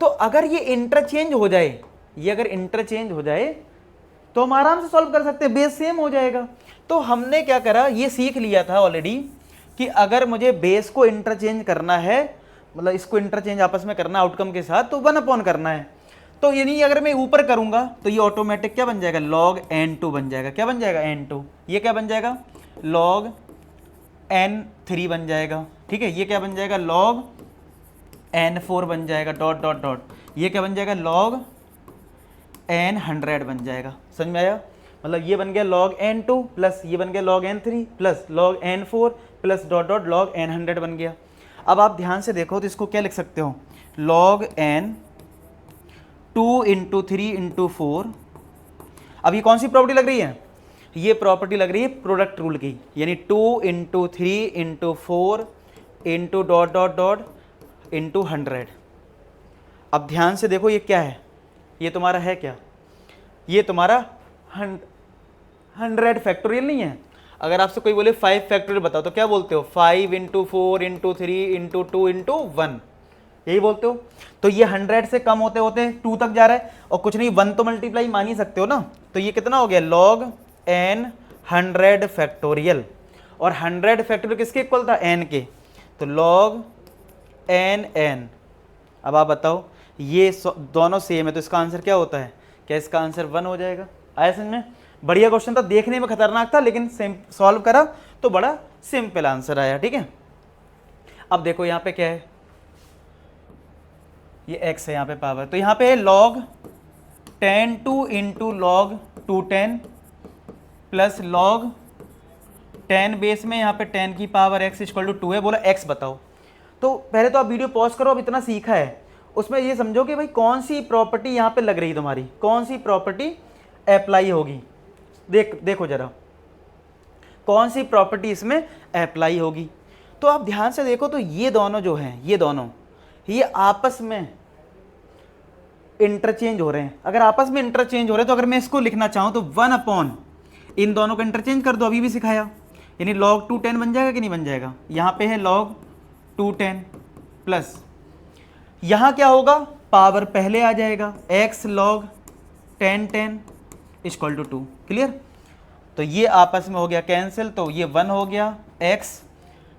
Speaker 1: तो अगर ये इंटरचेंज हो जाए, ये अगर इंटरचेंज हो जाए तो हम आराम से सॉल्व कर सकते हैं, बेस सेम हो जाएगा। तो हमने क्या करा, ये सीख लिया था ऑलरेडी कि अगर मुझे बेस को इंटरचेंज करना है, मतलब इसको इंटरचेंज आपस में करना आउटकम के साथ, तो 1 अपॉन करना है। तो यानी अगर मैं ऊपर करूंगा तो ये ऑटोमेटिक क्या बन जाएगा, log n2 बन जाएगा। क्या बन जाएगा, n2। ये क्या बन जाएगा, log n3 बन जाएगा, ठीक है। ये क्या बन जाएगा, log n4 बन जाएगा, डॉट डॉट डॉट। ये क्या बन जाएगा, log n100 बन जाएगा। समझ में आया? मतलब ये बन गया log n2 प्लस ये बन गया log n3 plus log n4 plus dot dot log n100 बन गया। अब आप ध्यान से देखो तो इसको क्या लिख सकते हो, log n 2 इंटू 3 इंटू 4। अब ये कौन सी प्रॉपर्टी लग रही है, ये प्रॉपर्टी लग रही है प्रोडक्ट रूल की, यानी 2 into 3 into 4 into dot dot dot into 100। अब ध्यान से देखो ये क्या है, ये तुम्हारा है क्या, ये तुम्हारा 100 फैक्टोरियल नहीं है। अगर आपसे कोई बोले 5 फैक्टोरियल बताओ तो क्या बोलते हो, 5 इंटू 4 इंटू 3 इंटू 2 इंटू 1, यही बोलते हो। तो ये 100 से कम होते होते 2 तक जा रहा है, और कुछ नहीं 1 तो मल्टीप्लाई मान ही सकते हो ना। तो ये कितना हो गया, log n 100 फैक्टोरियल, और 100 फैक्टोरियल किसके इक्वल था, n के, तो log n। अब आप बताओ, ये दोनों सेम है तो इसका आंसर क्या होता है, क्या इसका आंसर 1 हो जाएगा। आया समझ में? बढ़िया क्वेश्चन था, देखने में खतरनाक था लेकिन सॉल्व करा तो बड़ा सिंपल आंसर आया, ठीक है। अब देखो यहाँ पे क्या है, ये x है यहाँ पे पावर, तो यहाँ पे है log 10 into log 210 plus log 10 base में यहाँ पे 10 की पावर x इक्वल टू 2 है। बोला x बताओ। तो पहले तो आप वीडियो पॉज करो, अब इतना सीखा है उसमें ये समझो कि भाई कौन सी प्रॉपर्टी यहाँ पे लग रही है तुम्हारी, कौन सी प्रॉपर्टी अप्लाई होगी। देखो जरा कौन सी प्रॉपर्टी इसमें अप्लाई होगी। तो आप ध्यान से देखो तो ये दोनों जो हैं, ये दोनों ये आपस में इंटरचेंज हो रहे हैं। अगर आपस में इंटरचेंज हो रहे हैं तो अगर मैं इसको लिखना चाहूँ तो 1 अपॉन इन दोनों को इंटरचेंज कर दो, अभी भी सिखाया, यानी log 2 10 बन जाएगा कि नहीं बन जाएगा। यहाँ पे है log 2 10 प्लस यहाँ क्या होगा, पावर पहले आ जाएगा x log 10 10 equal to 2। Clear? तो ये आपस में हो गया कैंसिल, तो ये 1 हो गया, x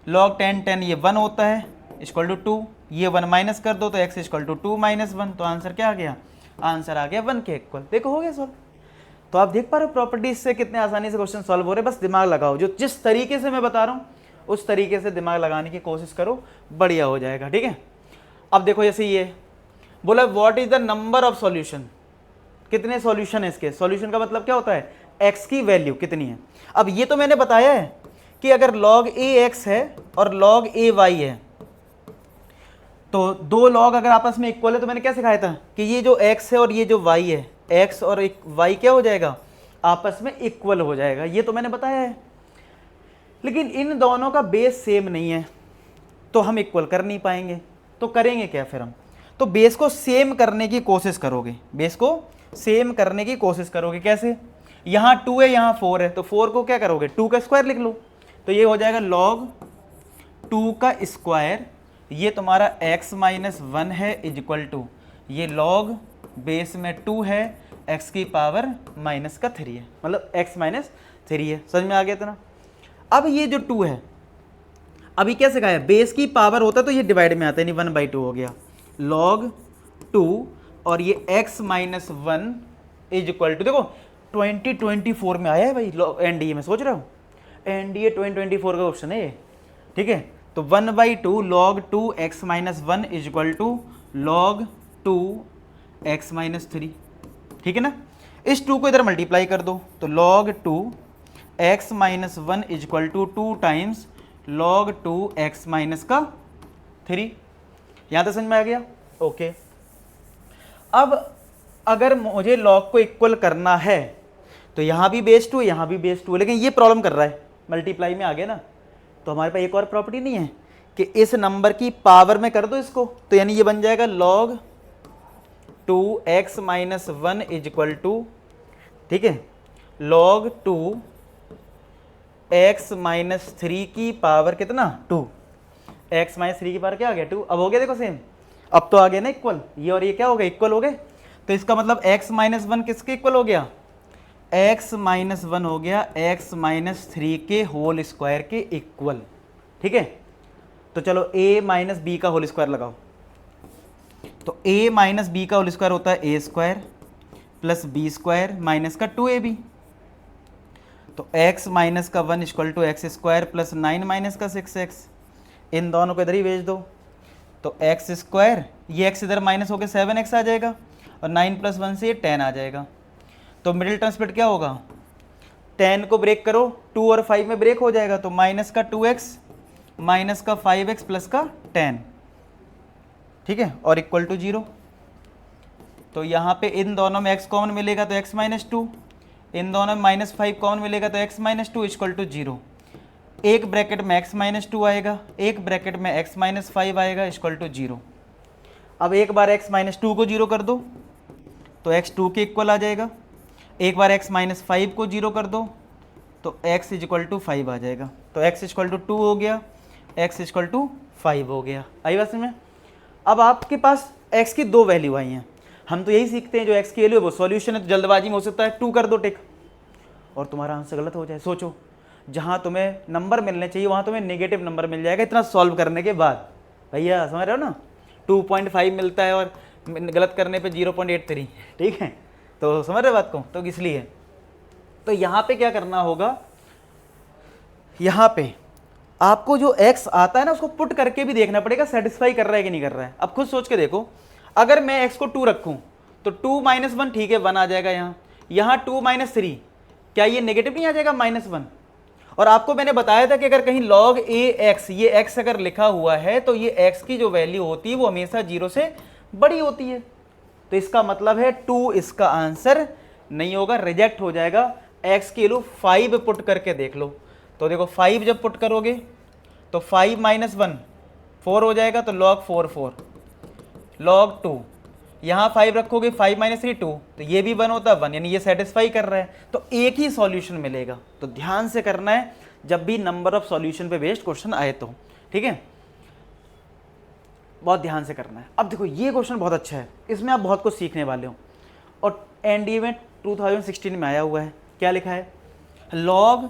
Speaker 1: log 10 10 ये 1 होता है इक्वल टू 2, ये 1 माइनस कर दो तो x इक्वल टू 2 माइनस 1, तो आंसर क्या आ गया, आंसर आ गया 1 के इक्वल। देखो हो गया सॉल्व। तो आप देख पा रहे हो प्रॉपर्टीज से कितने आसानी से क्वेश्चन सॉल्व हो रहे हैं। बस दिमाग लगाओ, जो जिस तरीके से मैं बता रहा हूँ उस तरीके से दिमाग लगाने की कोशिश करो, बढ़िया हो जाएगा। ठीक है, अब देखो जैसे ये बोला what is the number of solution, कितने सॉल्यूशन है इसके। सॉल्यूशन का मतलब क्या होता है, x की वैल्यू कितनी है। अब ये तो मैंने बताया है कि अगर log ax है और log ay है तो दो log अगर आपस में इक्वल है तो मैंने क्या सिखाया था कि ये जो x है और ये जो y है, x और y क्या हो जाएगा, आपस में इक्वल हो जाएगा, ये तो मैंने बताया है। लेकिन इन दोनों का बेस सेम नहीं है तो हम इक्वल कर नहीं पाएंगे, तो करेंगे क्या फिर हम, तो बेस को सेम करने की कोशिश करोगे, बेस को सेम करने की कोशिश करोगे। कैसे, यहाँ 2 है यहाँ 4 है, तो 4 को क्या करोगे 2 का स्क्वायर लिख लो, तो ये हो जाएगा log 2 का स्क्वायर, ये तुम्हारा x माइनस 1 है इक्वल टू ये log बेस में 2 है x की पावर माइनस का 3 है, मतलब x माइनस 3 है। समझ में आ गया था ना। अब ये जो 2 है, अभी क्या सिखाया, बेस की पावर होता है तो ये डिवाइड में आता है, यानी 1/2 हो गया log 2 और ये x minus 1 is equal to, देखो 2024 में आया है भाई एनडीए में, सोच रहे हो एनडीए 2024 का ऑप्शन है ये। ठीक है, तो 1/2 log 2 x minus 1 is equal to log 2 x minus 3। ठीक है ना, इस 2 को इधर मल्टीप्लाई कर दो तो log 2 x minus 1 is equal to 2 times log 2 x minus का 3। यहाँ तक समझ में आ गया। ओके, अब अगर मुझे log को इक्वल करना है तो यहाँ भी बेस 2 यहाँ भी बेस 2, लेकिन ये प्रॉब्लम कर रहा है, मल्टीप्लाई में आ गया ना, तो हमारे पास एक और प्रॉपर्टी नहीं है कि इस नंबर की पावर में कर दो इसको, तो यानी ये बन जाएगा log 2x minus 1 is equal to, ठीक है, log 2x माइनस 3 की पावर कितना 2, x माइनस 3 की पावर क्या आ गया 2। अब हो गया देखो सेम, अब तो आ गया ना इक्वल, ये और ये क्या हो गया इक्वल हो गए, तो इसका मतलब x माइनस 1 किसके इक्वल हो गया, x माइनस 1 हो गया x माइनस 3 के होल स्क्वायर के इक्वल। ठीक है, तो चलो a माइनस बी का होल स्क्वायर लगाओ, तो a माइनस बी का होल स्क्वायर होता है a square plus B square minus का 2ab, तो x माइनस का 1 equal to X square plus 9 minus का 6x, इन दोनों को इधर ही भेज दो, तो x स्क्वायर, ये x इधर माइनस होकर 7x आ जाएगा और 9 प्लस 1 से ये 10 आ जाएगा, तो मिडिल टर्म स्प्लिट क्या होगा, 10 को ब्रेक करो 2 और 5 में ब्रेक हो जाएगा, तो माइनस का 2x माइनस का 5x प्लस का 10, ठीक है, और इक्वल टू 0। तो यहाँ पे इन दोनों में x कॉमन मिलेगा तो x माइनस 2, इन दोनों में माइनस 5 कॉमन मिलेगा तो x माइनस 2 इक्वल टू 0। एक ब्रैकेट में x माइनस 2 आएगा, एक ब्रैकेट में x माइनस 5 आएगा इक्वल टू 0। अब एक बार x माइनस 2 को 0 कर दो तो x 2 के इक्वल आ जाएगा, एक बार x माइनस 5 को 0 कर दो तो x इज इक्वल टू 5 आ जाएगा, तो x इक्वल टू 2 हो गया, x इक्वल टू 5 हो गया। आई बात में। अब आपके पास x की दो वैल्यू आई हैं, हम तो यही सीखते हैं जो x की वैल्यू है वो सॉल्यूशन है, तो जल्दबाजी में हो सकता है 2 कर दो टिक और तुम्हारा आंसर गलत हो जाए। सोचो जहाँ तुम्हें नंबर मिलने चाहिए वहाँ तुम्हें नेगेटिव नंबर मिल जाएगा इतना सॉल्व करने के बाद। भैया समझ रहे हो ना, 2.5 मिलता है और गलत करने पे 0.83, ठीक है, तो समझ रहे बात को, तो इसलिए तो यहाँ पे क्या करना होगा, यहाँ पे आपको जो x आता है ना उसको पुट करके भी देखना पड़ेगा सेटिस्फाई कर रहा है कि नहीं कर रहा है। अब खुद सोच के देखो, अगर मैं x को 2 रखूँ तो 2 माइनस 1, ठीक है 1 आ जाएगा, यहाँ 2 माइनस 3, क्या ये नेगेटिव नहीं आ जाएगा -1। और आपको मैंने बताया था कि अगर कहीं log ax, ये x अगर लिखा हुआ है तो ये x की जो वैल्यू होती है वो हमेशा 0 से बड़ी होती है, तो इसका मतलब है 2 इसका आंसर नहीं होगा, रिजेक्ट हो जाएगा। x की वैल्यू 5 पुट करके देख लो, तो देखो 5 जब पुट करोगे तो 5 माइनस 1 4 हो जाएगा, तो log 4 4, log 2 यहाँ 5 रखोगे, 5 माइनस 3 2, तो ये भी 1 होता है 1, यानी ये सेटिस्फाई कर रहा है, तो एक ही सॉल्यूशन मिलेगा। तो ध्यान से करना है जब भी नंबर ऑफ सॉल्यूशन पे बेस्ड क्वेश्चन आए तो, ठीक है, बहुत ध्यान से करना है। अब देखो ये क्वेश्चन बहुत अच्छा है, इसमें आप बहुत कुछ सीखने वाले हो, और एनडीए में 2016 में आया हुआ है। क्या लिखा है? log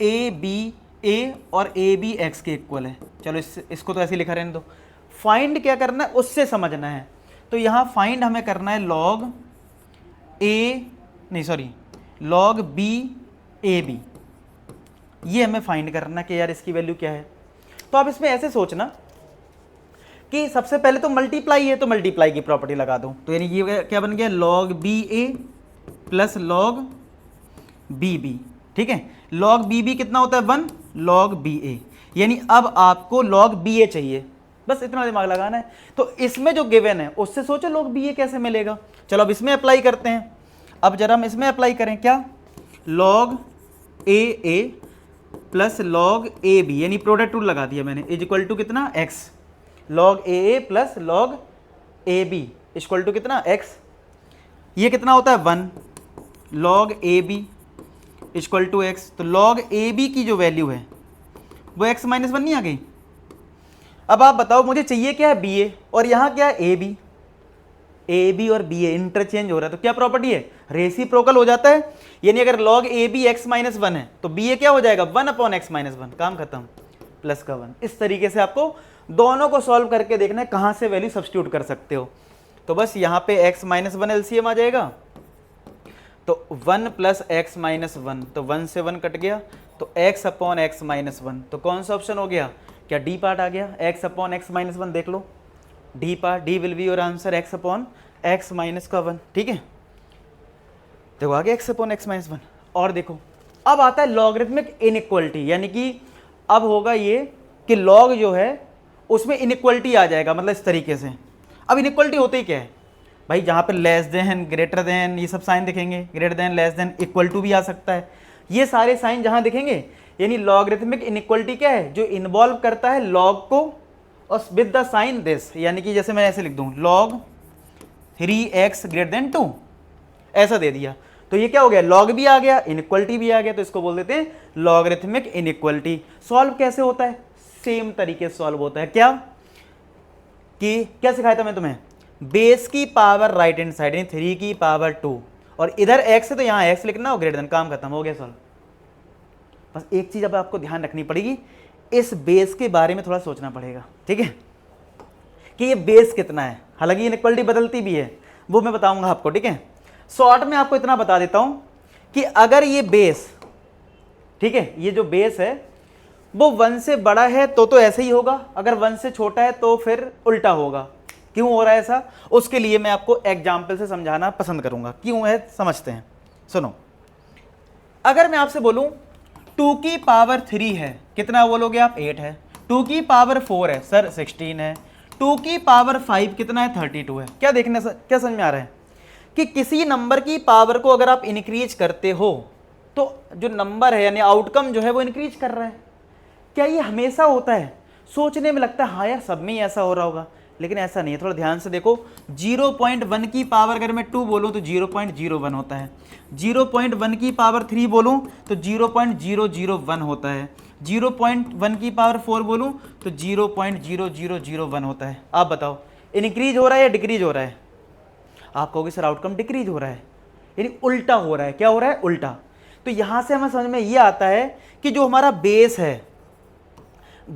Speaker 1: ए बी ए और ए बी एक्स के इक्वल है। चलो इसको तो ऐसे लिखा रहने दो। फाइंड क्या करना है उससे समझना है, तो यहाँ फाइंड हमें करना है log बी ए बी, ये हमें फाइंड करना कि यार इसकी वैल्यू क्या है। तो आप इसमें ऐसे सोचना कि सबसे पहले तो मल्टीप्लाई है, तो मल्टीप्लाई की प्रॉपर्टी लगा दूं, तो यानी ये क्या बन गया, log बी ए प्लस log बी बी, ठीक है। log बी बी कितना होता है 1, log बी ए, यानी अब आपको log बी ए चाहिए, बस इतना दिमाग लगाना है। तो इसमें जो गिवन है उससे सोचो log बी ए कैसे मिलेगा। चलो अब इसमें अप्लाई करते हैं। अब जरा हम इसमें अप्लाई करें, क्या, log A plus log A B, यानी प्रोडक्ट रूल लगा दिया मैंने, इज इक्वल टू कितना, x, log A plus log A B equal to कितना, x, ये कितना होता है 1, log A B equal to x, तो log ए बी की जो वैल्यू है वो x माइनस 1 नहीं आ गई। अब आप बताओ मुझे चाहिए क्या है, बी ए, और यहाँ क्या है, ए बी और बी ए इंटरचेंज हो रहा है, तो क्या प्रॉपर्टी है, रेसिप्रोकल हो जाता है, यानी अगर log A B x minus 1 है तो बी ए क्या हो जाएगा, 1 अपॉन x माइनस 1, काम खत्म, प्लस का 1। इस तरीके से आपको दोनों को सॉल्व करके देखना है कहाँ से वैल्यू सब्स्टिट्यूट कर सकते हो। तो बस यहाँ पे x माइनस 1 एलसीएम आ जाएगा, तो 1 प्लस एक्स माइनस 1, तो 1 से 1 कट गया, तो x अपॉन एक्स माइनस 1, तो कौन सा ऑप्शन हो गया, क्या डी पार्ट आ गया, x अपॉन एक्स माइनस 1, देख लो D part, D will be your answer x upon x minus का 1, ठीक है। देखो आ गया x अपॉन एक्स माइनस 1। और देखो अब आता है लॉगरिथमिक इनइक्वलिटी, यानी कि अब होगा ये कि log जो है उसमें इनइक्वलिटी आ जाएगा, मतलब इस तरीके से। अब इनइक्वलिटी होते ही क्या है भाई, जहाँ पे लेस देन, ग्रेटर देन, ये सब साइन दिखेंगे, greater than, less than, equal to भी आ सकता है, ये सारे साइन जहाँ दिखेंगे, यानी लॉगरिथमिक इनइक्वलिटी क्या है, जो इन्वॉल्व करता है log को और विद द साइन दिस, यानी कि जैसे मैं ऐसे लिख दूँ log 3x ग्रेटर देन 2, ऐसा दे दिया, तो ये क्या हो गया, log भी आ गया, इनइक्वलिटी भी आ गया, तो इसको बोल देते हैं लॉगरिथमिक इनइक्वलिटी। सॉल्व कैसे होता है, सेम तरीके से सॉल्व होता है, क्या कि क्या सिखाया था मैं तुम्हें, बेस की पावर राइट हैंड साइड, यानी 3 की पावर 2, और इधर x है तो यहाँ x लिखना हो, ग्रेटर देन, काम खत्म, हो गया सॉल्व। बस एक चीज अब आपको ध्यान रखनी पड़ेगी, इस बेस के बारे में थोड़ा सोचना पड़ेगा, ठीक है, कि ये बेस कितना है। हालांकि इनइक्वलिटी बदलती भी है, वो मैं बताऊंगा आपको, ठीक है। शॉर्ट में आपको इतना बता देता हूं कि अगर ये बेस, ठीक है, ये जो बेस है वो 1 से बड़ा है तो ऐसे ही होगा, अगर 1 से छोटा है तो फिर उल्टा होगा। क्यों हो रहा है ऐसा, उसके लिए मैं आपको एग्जाम्पल से समझाना पसंद करूंगा, क्यों है समझते हैं। सुनो, अगर मैं आपसे बोलूं 2 की पावर 3 है, कितना बोलोगे आप, 8 है। 2 की पावर 4 है सर, 16 है। 2 की पावर 5 कितना है, 32 है। क्या देखने क्या समझ में आ रहा है कि किसी नंबर की पावर को अगर आप इंक्रीज करते हो तो जो नंबर है यानी आउटकम जो है वो इंक्रीज कर रहा है। क्या ये हमेशा होता है, सोचने में लगता है हाँ यार सब में ही ऐसा हो रहा होगा, लेकिन ऐसा नहीं है। थोड़ा ध्यान से देखो, 0.1 की पावर अगर मैं 2 बोलूँ तो 0.01 होता है, 0.1 की पावर 3 बोलूँ तो 0.001 होता है, 0.1 की पावर 4 बोलूँ तो 0.0001 होता है। आप बताओ इंक्रीज हो रहा है या डिक्रीज हो रहा है? आप कहोगे सर आउटकम डिक्रीज हो रहा है, यानी उल्टा हो रहा है। क्या हो रहा है, उल्टा। तो यहाँ से हमें समझ में ये आता है कि जो हमारा बेस है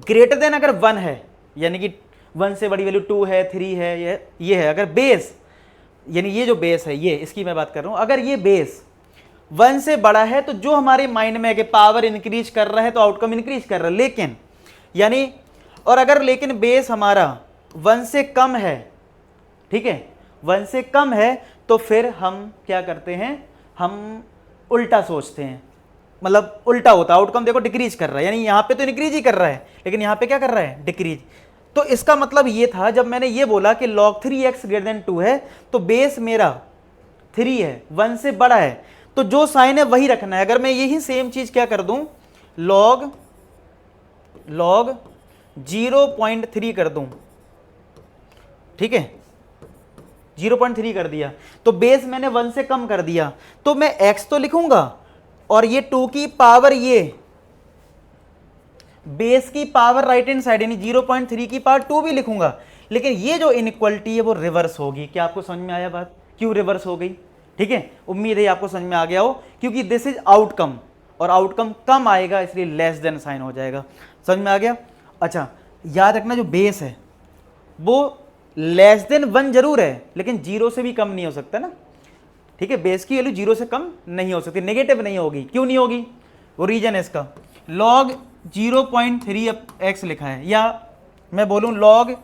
Speaker 1: ग्रेटर देन अगर 1 है, यानी कि 1 से बड़ी वैल्यू 2 है, 3 है, ये है, अगर बेस यानी ये जो बेस है ये, इसकी मैं बात कर रहा हूँ, अगर ये बेस 1 से बड़ा है तो जो हमारे माइंड में है कि पावर इंक्रीज कर रहा है तो आउटकम इंक्रीज कर रहा है, लेकिन यानी और अगर लेकिन बेस हमारा 1 से कम है, ठीक है, 1 से कम है, तो फिर हम क्या करते हैं, हम उल्टा सोचते हैं, मतलब उल्टा होता है, आउटकम देखो डिक्रीज कर रहा है, यानी यहाँ पे तो इंक्रीज ही कर रहा है लेकिन यहाँ पे क्या कर रहा है, डिक्रीज। तो इसका मतलब ये था जब मैंने ये बोला कि log 3x ग्रेटर देन 2 है तो बेस मेरा 3 है, 1 से बड़ा है, तो जो साइन है वही रखना है। अगर मैं यही सेम चीज क्या कर दूं, log log 0.3 कर दूं, ठीक है, 0.3 कर दिया तो बेस मैंने 1 से कम कर दिया, तो मैं x तो लिखूंगा और ये 2 की पावर, ये बेस की पावर राइट हैंड साइड यानी 0.3 की पावर 2 भी लिखूंगा, लेकिन ये जो इनइक्वालिटी है वो रिवर्स होगी। क्या आपको समझ में आया बात, क्यों रिवर्स हो गई? ठीक है, उम्मीद है आपको समझ में आ गया हो, क्योंकि दिस इज आउटकम और आउटकम कम आएगा इसलिए लेस देन साइन हो जाएगा। समझ में आ गया? अच्छा, याद रखना जो बेस है वो लेस देन 1 जरूर है, लेकिन 0 से भी कम नहीं हो सकता ना। ठीक है, बेस की वैल्यू 0 से कम नहीं हो सकती, नेगेटिव नहीं होगी। क्यों नहीं होगी? वो रीजन है इसका। log 0.3 x लिखा है, या मैं बोलूं log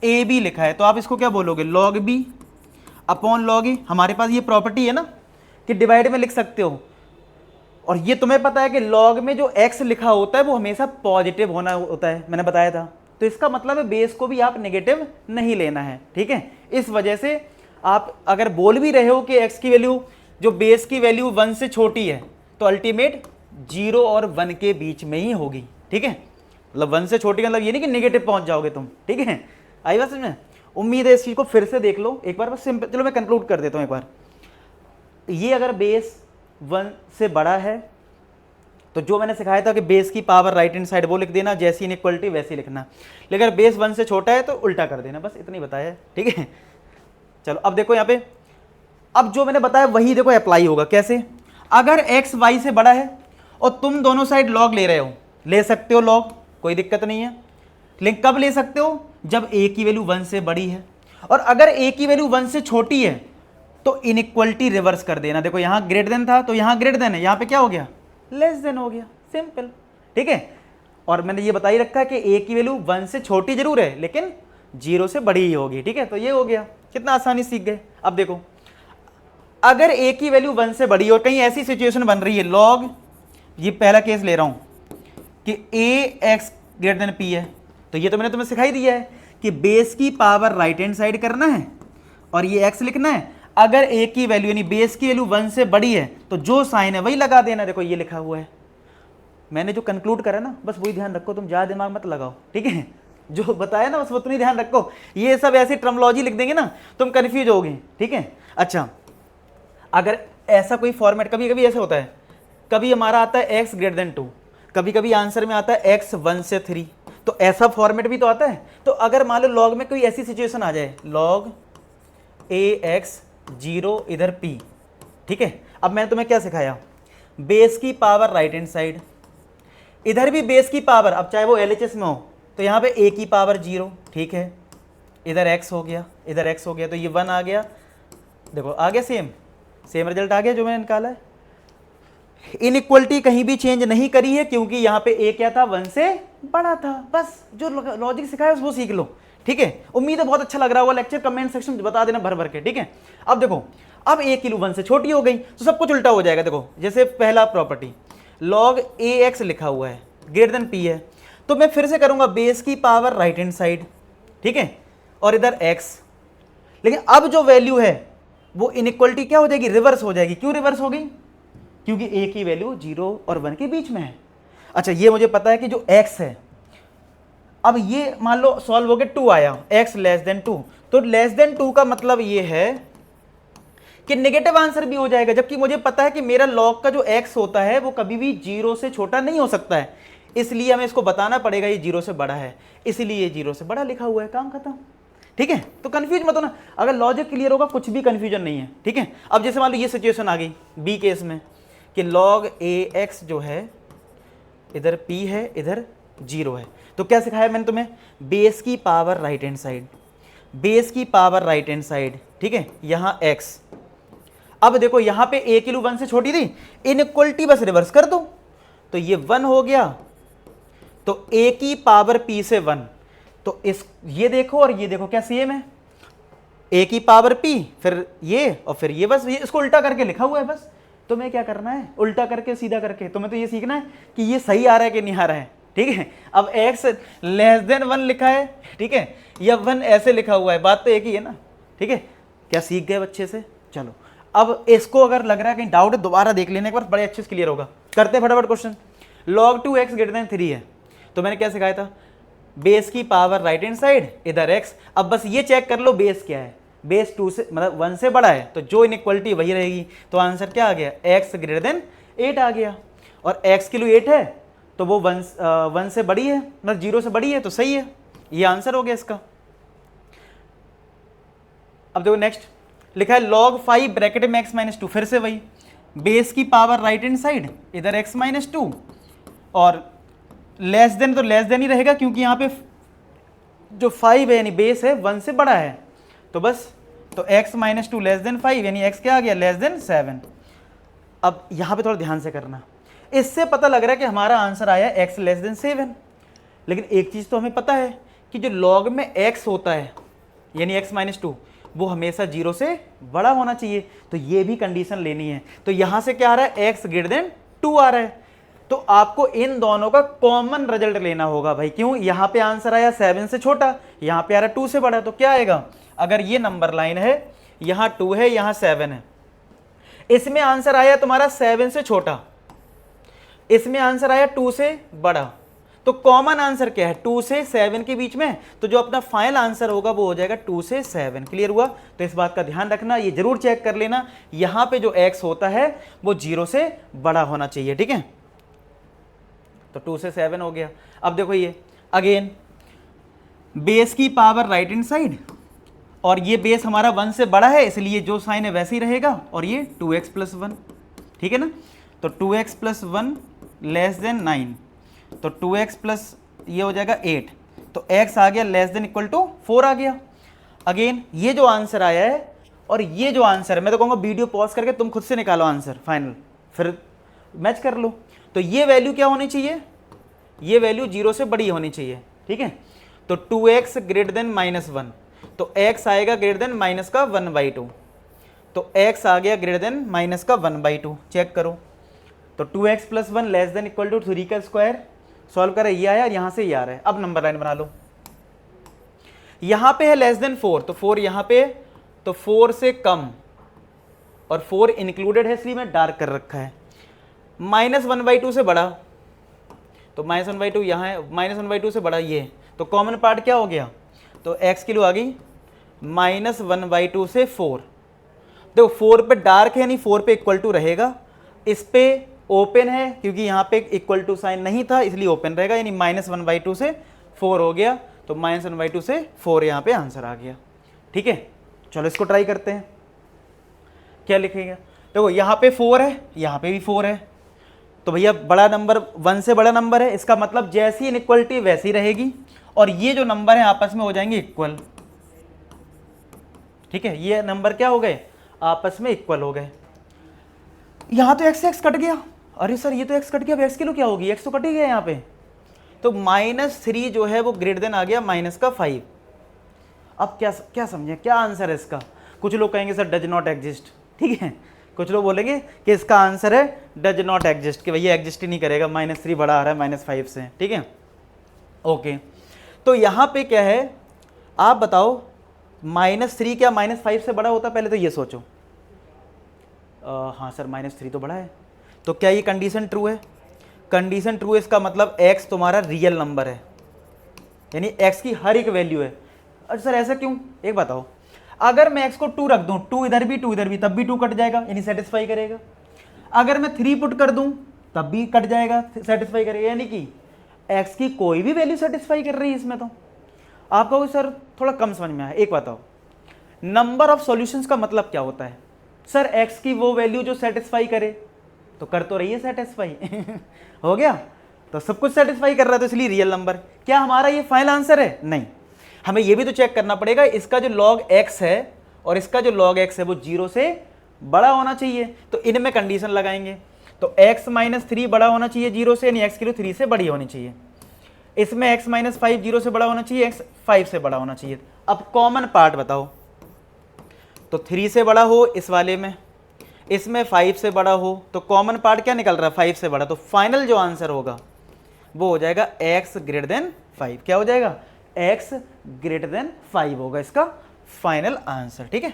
Speaker 1: ए बी लिखा है, तो आप इसको क्या बोलोगे? log b अपॉन log ए। हमारे पास ये प्रॉपर्टी है ना कि डिवाइड में लिख सकते हो, और ये तुम्हें पता है कि log में जो x लिखा होता है वो हमेशा पॉजिटिव होना होता है, मैंने बताया था। तो इसका मतलब है बेस को भी आप नेगेटिव नहीं लेना है। ठीक है, इस वजह से आप अगर बोल भी रहे हो कि x की वैल्यू जो बेस की वैल्यू 1 से छोटी है, तो अल्टीमेट 0 और 1 के बीच में ही होगी। ठीक है, मतलब 1 से छोटी मतलब ये नहीं कि नेगेटिव पहुंच जाओगे तुम। ठीक है, आई बात समझ में? उम्मीद है इस चीज को फिर से देख लो एक बार, बस सिंपल। चलो मैं कंक्लूड कर देता हूं एक बार। ये अगर बेस 1 से बड़ा है तो जो मैंने सिखाया था कि बेस की पावर राइट हैंड साइड वो लिख देना, जैसी इनइक्वालिटी वैसी लिखना, लेकिन अगर बेस 1 से छोटा है तो उल्टा कर देना, बस इतना ही बताया है। ठीक है, चलो अब देखो यहाँ पे, अब जो मैंने बताया वही देखो अप्लाई होगा। कैसे? अगर x y से बड़ा है और तुम दोनों साइड log ले रहे हो, ले सकते हो log, कोई दिक्कत नहीं है, लेकिन कब ले सकते हो? जब a की वैल्यू 1 से बड़ी है, और अगर a की वैल्यू 1 से छोटी है तो इनइक्वालिटी रिवर्स कर देना। देखो यहाँ ग्रेटर देन था तो यहाँ ग्रेटर देन है, यहाँ पे क्या हो गया? लेस देन हो गया, सिंपल। ठीक है, और मैंने ये बता ही रखा है कि a की वैल्यू 1 से छोटी जरूर है लेकिन 0 से बड़ी ही होगी। ठीक है, तो ये हो गया, कितना आसानी सीख गए। अब देखो, अगर a की वैल्यू 1 से बड़ी और कहीं ऐसी सिचुएशन बन रही है, log, ये पहला केस ले रहा हूं कि ax ग्रेटर देन p है, तो ये तो मैंने तुम्हें सिखाई दिया है कि बेस की पावर राइट हैंड साइड करना है और ये x लिखना है। अगर a की वैल्यू यानी बेस की वैल्यू 1 से बड़ी है तो जो साइन है वही लगा देना। देखो ये लिखा हुआ है, मैंने जो कंक्लूड करा ना बस वही ध्यान रखो, तुम ज्यादा दिमाग मत लगाओ। ठीक है, जो बताया ना बस उतना ही ध्यान रखो, ये सब ऐसी टर्मोलॉजी लिख देंगे ना तुम कंफ्यूज होगे। ठीक है, अच्छा, अगर ऐसा कोई फॉर्मेट, कभी कभी ऐसे होता है, कभी हमारा आता है x ग्रेटर देन 2, कभी कभी आंसर में आता है x 1 से 3, तो ऐसा फॉर्मेट भी तो आता है। तो अगर मान लो log में कोई ऐसी सिचुएशन आ जाए, log ax 0 इधर p, ठीक है, अब मैंने तुम्हें क्या सिखाया? बेस की पावर राइट हैंड साइड, इधर भी बेस की पावर, अब चाहे वो LHS में हो तो यहाँ पे a की पावर 0, ठीक है, इधर x हो गया, इधर x हो गया, तो ये 1 आ गया। देखो आ गया, सेम रिजल्ट आ गया जो मैंने निकाला है। इनइक्वालिटी कहीं भी चेंज नहीं करी है क्योंकि यहाँ पे a क्या था? 1 से बड़ा था। बस जो लॉजिक सिखाया वो सीख लो। ठीक है, उम्मीद है बहुत अच्छा लग रहा होगा लेक्चर। कमेंट सेक्शन में बता देना भर भर के। ठीक है, अब देखो, अब a की वैल्यू 1 से छोटी हो गई तो सब कुछ उल्टा हो जाएगा। देखो जैसे पहला प्रॉपर्टी log ax लिखा हुआ है, ग्रेटर देन p है, तो मैं फिर से करूंगा बेस की पावर राइट हैंड साइड, ठीक है, और इधर x, लेकिन अब जो वैल्यू है वो इनइक्वालिटी क्या हो जाएगी? रिवर्स हो जाएगी। क्यों रिवर्स हो गई? क्योंकि a की वैल्यू 0 और 1 के बीच में है। अच्छा, ये मुझे पता है कि जो x है, अब ये मान लो सॉल्व हो गया, 2 आया, x लेस देन 2, तो लेस देन 2 का मतलब ये है कि नेगेटिव आंसर भी हो जाएगा, जबकि मुझे पता है कि मेरा log का जो x होता है वो कभी भी 0 से छोटा नहीं हो सकता है, इसलिए हमें इसको बताना पड़ेगा ये 0 से बड़ा है, इसलिए ये 0 से बड़ा लिखा हुआ है, काम खत्म। ठीक है, तो कंफ्यूज मत होना, अगर लॉजिक क्लियर होगा कुछ भी कंफ्यूजन नहीं है। ठीक है, अब जैसे मान लो ये सिचुएशन आ गई बी केस में कि log ax जो है इधर p है, इधर 0 है, तो क्या सिखाया मैंने तुम्हें? बेस की power right hand side, base की पावर राइट हैंड साइड, ठीक है, यहाँ x। अब देखो यहाँ पे a की वैल्यू 1 से छोटी थी, इनइक्वालिटी बस रिवर्स कर दो तो ये 1 हो गया, तो a की पावर p से 1, तो इस ये देखो और ये देखो क्या सेम है, a की पावर p फिर ये और फिर ये, बस ये इसको उल्टा करके लिखा हुआ है। बस तुम्हें क्या करना है? उल्टा करके सीधा करके तुम्हें तो ये सीखना है कि ये सही आ रहा है कि नहीं आ रहा है। ठीक है, अब x लेस देन 1 लिखा है, ठीक है, या 1 ऐसे लिखा हुआ है, बात तो एक ही है ना। ठीक है, क्या सीख गए अच्छे से? चलो अब इसको अगर लग रहा है कहीं डाउट है दोबारा देख लेने एक बार, बड़े अच्छे से क्लियर होगा। करते हैं फटाफट question. log 2x greater than 3 है, तो मैंने क्या सिखाया था, बेस की पावर राइट हैंड साइड, इधर x। अब बस ये चेक कर लो बेस क्या है, बेस 2 से मतलब 1 से बड़ा है तो जो इनइक्वालिटी वही रहेगी। तो आंसर क्या आ गया, x ग्रेटर देन 8 आ गया। और x के लिए 8 है तो वो 1 से बड़ी है, मतलब 0 से बड़ी है, तो सही है, ये आंसर हो गया इसका। अब देखो नेक्स्ट लिखा है log 5 ब्रैकेट में x माइनस 2, फिर से वही बेस की पावर राइट हैंड साइड, इधर x माइनस 2, और लेस देन तो लेस देन ही रहेगा क्योंकि यहाँ पे जो 5 है यानी बेस है 1 से बड़ा है, तो बस तो x माइनस 2 लेस देन 5 यानी x क्या आ गया, लेस देन 7। अब यहाँ पे थोड़ा ध्यान से करना, इससे पता लग रहा है कि हमारा आंसर आया x लेस देन 7। लेकिन एक चीज़ तो हमें पता है कि जो लॉग में x होता है यानी x माइनस 2 वो हमेशा 0 से बड़ा होना चाहिए, तो ये भी कंडीशन लेनी है। तो यहाँ से क्या आ रहा है, x ग्रेटर देन 2 आ रहा है, तो आपको इन दोनों का कॉमन रिजल्ट लेना होगा भाई। क्यों, यहाँ पे आंसर आया 7 से छोटा, यहाँ पे आ रहा 2 से बड़ा, तो क्या आएगा, अगर ये नंबर लाइन है यहाँ 2 है यहाँ 7 है, इसमें आंसर आया तुम्हारा 7 से छोटा, इसमें आंसर आया 2 से बड़ा, तो कॉमन आंसर क्या है, 2 से 7 के बीच में, तो जो अपना फाइनल आंसर होगा वो हो जाएगा 2 से 7। क्लियर हुआ। तो इस बात का ध्यान रखना, ये जरूर चेक कर लेना, यहाँ पे जो x होता है वो 0 से बड़ा होना चाहिए, ठीक है। तो 2 से 7 हो गया। अब देखो ये अगेन बेस की पावर राइट हैंड साइड, और ये बेस हमारा 1 से बड़ा है इसलिए जो साइन है वैसे ही रहेगा, और ये 2x प्लस 1, ठीक है ना। तो 2x प्लस 1 लेस देन 9, तो 2x प्लस ये हो जाएगा 8, तो x आ गया लेस देन इक्वल टू 4 आ गया। अगेन ये जो आंसर आया है और ये जो आंसर है, मैं तो कहूँगा वीडियो पॉज करके तुम खुद से निकालो आंसर फाइनल, फिर मैच कर लो। तो ये वैल्यू क्या होनी चाहिए, ये वैल्यू 0 से बड़ी होनी चाहिए, ठीक है। तो 2x ग्रेटर देन -1, तो x आएगा ग्रेटर देन माइनस का 1/2, तो x आ गया ग्रेटर देन माइनस का 1/2। चेक करो, तो 2x plus 1 less than equal to 3 का स्क्वायर, सॉल्व करें, ये आया, यहाँ से ये आ रहा है। अब नंबर लाइन बना लो, यहाँ पे है लेस देन 4, तो 4 यहाँ पे, तो 4 से कम, और 4 इंक्लूडेड है इसलिए मैं डार्क कर रखा है। -1/2 से बड़ा, तो -1/2 यहाँ है, -1/2 से बड़ा ये, तो कॉमन पार्ट क्या हो गया, तो x की वैल्यू आ गई -1/2 से 4। देखो 4 पे डार्क है यानी 4 पे इक्वल टू रहेगा, इस पे ओपन है क्योंकि यहाँ पे इक्वल टू साइन नहीं था इसलिए ओपन रहेगा, यानी -1/2 से 4 हो गया, तो -1/2 से 4 यहाँ पे आंसर आ गया, ठीक है। चलो इसको ट्राई करते हैं, क्या लिखेंगे। देखो यहाँ पे 4 है, यहाँ पे भी 4 है, तो भैया बड़ा नंबर 1 से बड़ा नंबर है, इसका मतलब जैसी इनइक्वलिटी वैसी रहेगी, और ये जो नंबर है आपस में हो जाएंगे इक्वल, ठीक है। ये नंबर क्या हो गए, आपस में इक्वल हो गए। यहाँ तो x कट गया, अरे सर ये तो x कट गया, अब x किलो क्या होगी, x तो कट ही गया यहाँ पे, तो -3 जो है वो ग्रेटर देन आ गया -5। अब क्या समझे, क्या आंसर है इसका। कुछ लोग कहेंगे सर डज नॉट एग्जिस्ट, ठीक है, कुछ लोग बोलेंगे कि इसका आंसर है डज नॉट एग्जिस्ट, कि भैया एग्जिस्ट ही नहीं करेगा, -3 बड़ा आ रहा है -5 से, ठीक है। ओके, तो यहाँ पे क्या है, आप बताओ -3 क्या -5 से बड़ा होता, पहले तो ये सोचो। हाँ सर -3 तो बड़ा है, तो क्या ये कंडीशन ट्रू है, कंडीशन ट्रू है, इसका मतलब x तुम्हारा रियल नंबर है, यानी x की हर एक वैल्यू है। अच्छा सर ऐसा क्यों, एक बताओ, अगर मैं x को 2 रख दूं, 2 इधर भी 2 इधर भी, तब भी 2 कट जाएगा यानी सेटिस्फाई करेगा। अगर मैं 3 पुट कर दूं तब भी कट जाएगा, सेटिस्फाई करेगा, यानी कि x की कोई भी वैल्यू सेटिस्फाई कर रही है इसमें। तो आप कहोगे सर थोड़ा कम समझ में आया, एक बताओ, नंबर ऑफ सॉल्यूशंस का मतलब क्या होता है। सर x की वो वैल्यू जो सेटिस्फाई करे, तो कर तो रही है सेटिस्फाई हो गया, तो सब कुछ सेटिस्फाई कर रहा है, तो इसलिए रियल नंबर। क्या हमारा ये फाइनल आंसर है, नहीं, हमें ये भी तो चेक करना पड़ेगा, इसका जो log x है और इसका जो log x है वो 0 से बड़ा होना चाहिए, तो इनमें कंडीशन लगाएंगे। तो x -3 बड़ा होना चाहिए 0 से, यानी x की 3 से बड़ी होनी चाहिए। इसमें x -5 0 से बड़ा होना चाहिए, x 5 से बड़ा होना चाहिए। अब कॉमन पार्ट बताओ, तो 3 से बड़ा हो इस वाले में, इसमें 5 से बड़ा हो, तो कॉमन पार्ट क्या निकल रहा है, 5 से बड़ा, तो फाइनल जो आंसर होगा वो हो जाएगा x ग्रेटर देन 5। क्या हो जाएगा, x ग्रेटर देन 5 होगा इसका फाइनल आंसर, ठीक है।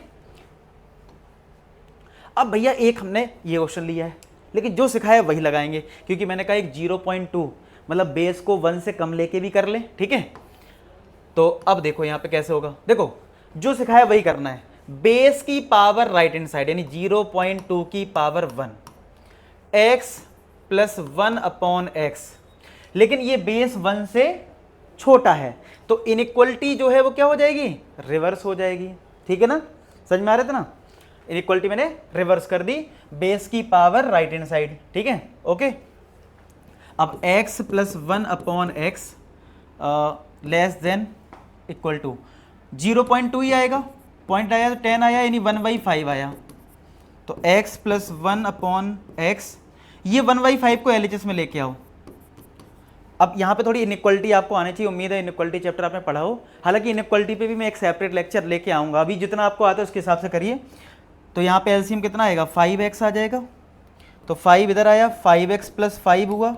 Speaker 1: अब भैया एक हमने ये क्वेश्चन लिया है, लेकिन जो सिखाया वही लगाएंगे, क्योंकि मैंने कहा एक 0.2 मतलब बेस को 1 से कम लेके भी कर लें, ठीक है। तो अब देखो यहाँ पे कैसे होगा, देखो जो सिखाया वही करना है। बेस की पावर राइट हैंड साइड यानी 0.2 की power 1 x plus 1 upon x, लेकिन ये बेस 1 से छोटा है तो इनइक्वलिटी जो है वो क्या हो जाएगी, रिवर्स हो जाएगी, ठीक है ना, समझ में आ रहे थे ना। इनइक्वलिटी मैंने रिवर्स कर दी, बेस की पावर राइट हैंड साइड, ठीक है, ओके। अब x plus 1 upon X less than equal to 0.2 ही आएगा, पॉइंट आया तो 10 आया यानी 1/5 आया, तो x प्लस 1 अपॉन एक्स, ये 1/5 को LHS में लेके आओ। अब यहाँ पे थोड़ी इनइक्वलिटी आपको आनी चाहिए, उम्मीद है इनइक्वलिटी चैप्टर आपने पढ़ा हो, हालांकि इनइक्वलिटी पे भी मैं एक सेपरेट लेक्चर लेके आऊँगा, अभी जितना आपको आता है उसके हिसाब से करिए। तो यहाँ पे एलसीएम कितना आएगा, 5x आ जाएगा, तो 5 इधर आया, 5x प्लस 5 हुआ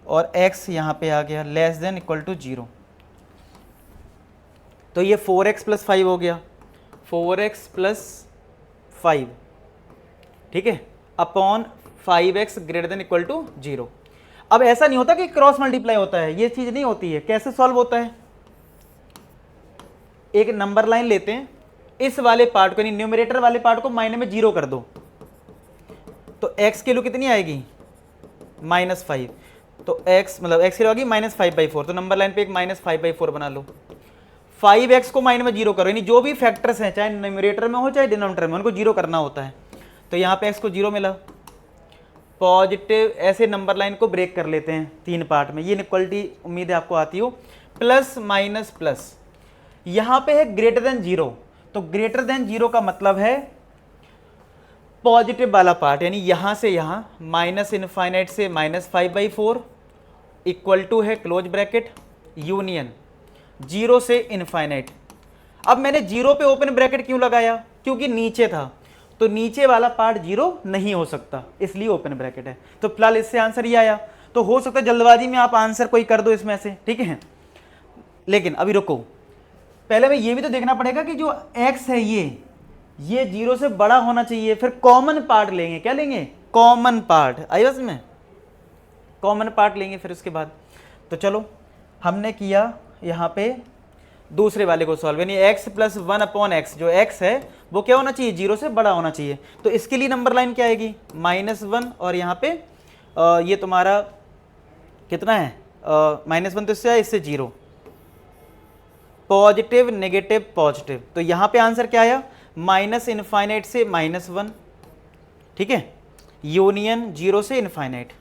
Speaker 1: और x यहाँ पे आ गया लेस देन इक्वल टू 0, तो ये 4x प्लस 5 हो गया, 4x प्लस 5, ठीक है, upon 5x greater than equal to 0। अब ऐसा नहीं होता कि क्रॉस मल्टीप्लाई होता है, ये चीज नहीं होती है। कैसे सॉल्व होता है, एक नंबर लाइन लेते हैं, इस वाले पार्ट को यानी न्यूमरेटर वाले पार्ट को माइनस में 0 कर दो, तो x की वैल्यू कितनी आएगी, -5, तो x मतलब x की वैल्यू -5/4, तो नंबर लाइन पे एक -5/4 बना लो। 5x को माइनस में 0 करो, यानी जो भी फैक्टर्स हैं चाहे न्यूमरेटर में हो चाहे डिनोमिनेटर में, उनको 0 करना होता है। तो यहाँ पे x को 0 मिला, पॉजिटिव, ऐसे नंबर लाइन को ब्रेक कर लेते हैं 3 पार्ट में, ये इनइक्वलिटी उम्मीद है आपको आती हो। प्लस माइनस प्लस, यहाँ पे है ग्रेटर देन 0, तो ग्रेटर देन 0 का मतलब है पॉजिटिव वाला पार्ट, यानी यहाँ से यहाँ -∞ से -5/4 इक्वल टू है क्लोज ब्रैकेट यूनियन 0 से इनफाइनाइट। अब मैंने 0 पे ओपन ब्रैकेट क्यों लगाया, क्योंकि नीचे था, तो नीचे वाला पार्ट 0 नहीं हो सकता, इसलिए ओपन ब्रैकेट है। तो फिलहाल इससे आंसर ये आया, तो हो सकता है जल्दबाजी में आप आंसर कोई कर दो इसमें से, ठीक है। लेकिन अभी रुको, पहले हमें ये भी तो देखना पड़ेगा कि जो x है ये 0 से बड़ा होना चाहिए, फिर कॉमन पार्ट लेंगे, क्या लेंगे, कॉमन पार्ट, आई बस में कॉमन पार्ट लेंगे फिर उसके बाद। तो चलो हमने किया यहाँ पे दूसरे वाले को सॉल्व, यानी x प्लस 1 अपॉन एक्स, जो x है वो क्या होना चाहिए, 0 से बड़ा होना चाहिए। तो इसके लिए नंबर लाइन क्या आएगी, -1, और यहाँ पे ये तुम्हारा कितना है, -1 तो इससे आया, इससे 0, पॉजिटिव नेगेटिव पॉजिटिव, तो यहाँ पे आंसर क्या आया, -∞ से -1, ठीक है, यूनियन 0 से इनफाइनाइट,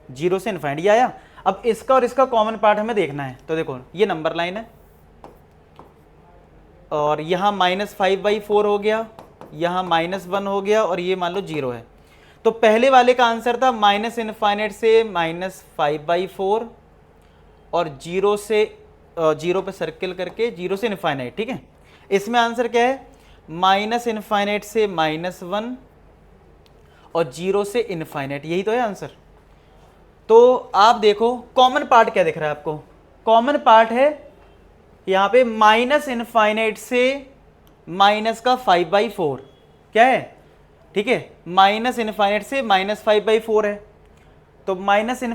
Speaker 1: 0 से इनफाइनाइट ये आया। अब इसका और इसका कॉमन पार्ट हमें देखना है, तो देखो ये नंबर लाइन है और यहाँ -5/4 हो गया, यहाँ -1 हो गया और ये मान लो 0 है। तो पहले वाले का आंसर था -∞ से -5/4 और 0 से 0 पे सर्किल करके 0 से इनफाइनाइट, ठीक है। इसमें आंसर क्या है, -∞ से -1 और 0 से इनफाइनाइट, यही तो है आंसर। तो आप देखो कॉमन पार्ट क्या दिख रहा है आपको, कॉमन पार्ट है यहाँ पे -∞ से -5/4, क्या है, ठीक है, -∞ से -5/4 है, तो -∞ से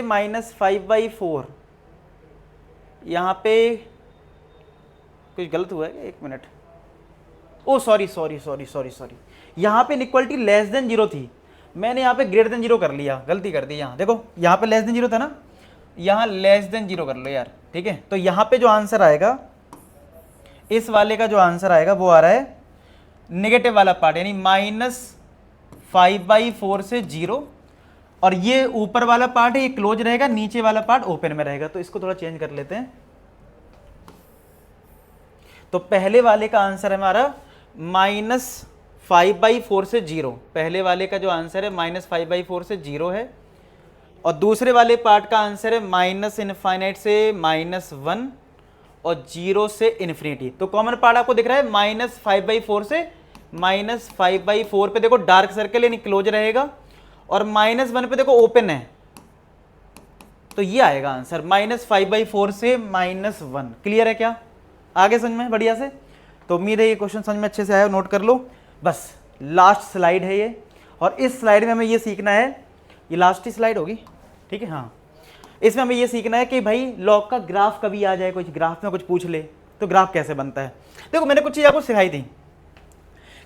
Speaker 1: -5/4, यहाँ पे कुछ गलत हुआ है क्या, 1 मिनट, ओ सॉरी, यहाँ पे इनइक्वलिटी लेस देन 0 थी, मैंने यहाँ पे ग्रेटर देन 0 कर लिया, गलती कर दी। यहाँ देखो यहाँ पे लेस देन 0 था ना, यहाँ लेस देन 0 कर लो यार, ठीक है। तो यहाँ पे जो आंसर आएगा, इस वाले का जो आंसर आएगा वो आ रहा है नेगेटिव वाला पार्ट, यानी -5/4 से 0, और ये ऊपर वाला पार्ट है ये क्लोज रहेगा, नीचे वाला पार्ट ओपन में रहेगा। तो इसको थोड़ा चेंज कर लेते हैं। तो पहले वाले का आंसर है हमारा -5/4 से 0, पहले वाले का जो आंसर है -5/4 से 0 है, और दूसरे वाले पार्ट का आंसर है -∞ से -1 और 0 से इन्फिनिटी। तो कॉमन पार्ट आपको दिख रहा है -5/4 से -5/4 पे देखो डार्क सर्कल यानी क्लोज रहेगा, और -1 पे देखो ओपन है, तो ये आएगा आंसर -5/4 से -1। क्लियर है क्या, आगे समझ में बढ़िया से। तो उम्मीद है ये क्वेश्चन समझ में अच्छे से आया, नोट कर लो। बस लास्ट स्लाइड है ये, और इस स्लाइड में हमें ये सीखना है, ये लास्ट ही स्लाइड होगी, ठीक है। हाँ, इसमें हमें ये सीखना है कि भाई लॉग का ग्राफ कभी आ जाए, कुछ ग्राफ में कुछ पूछ ले तो ग्राफ कैसे बनता है। देखो मैंने कुछ चीज़ आपको सिखाई थी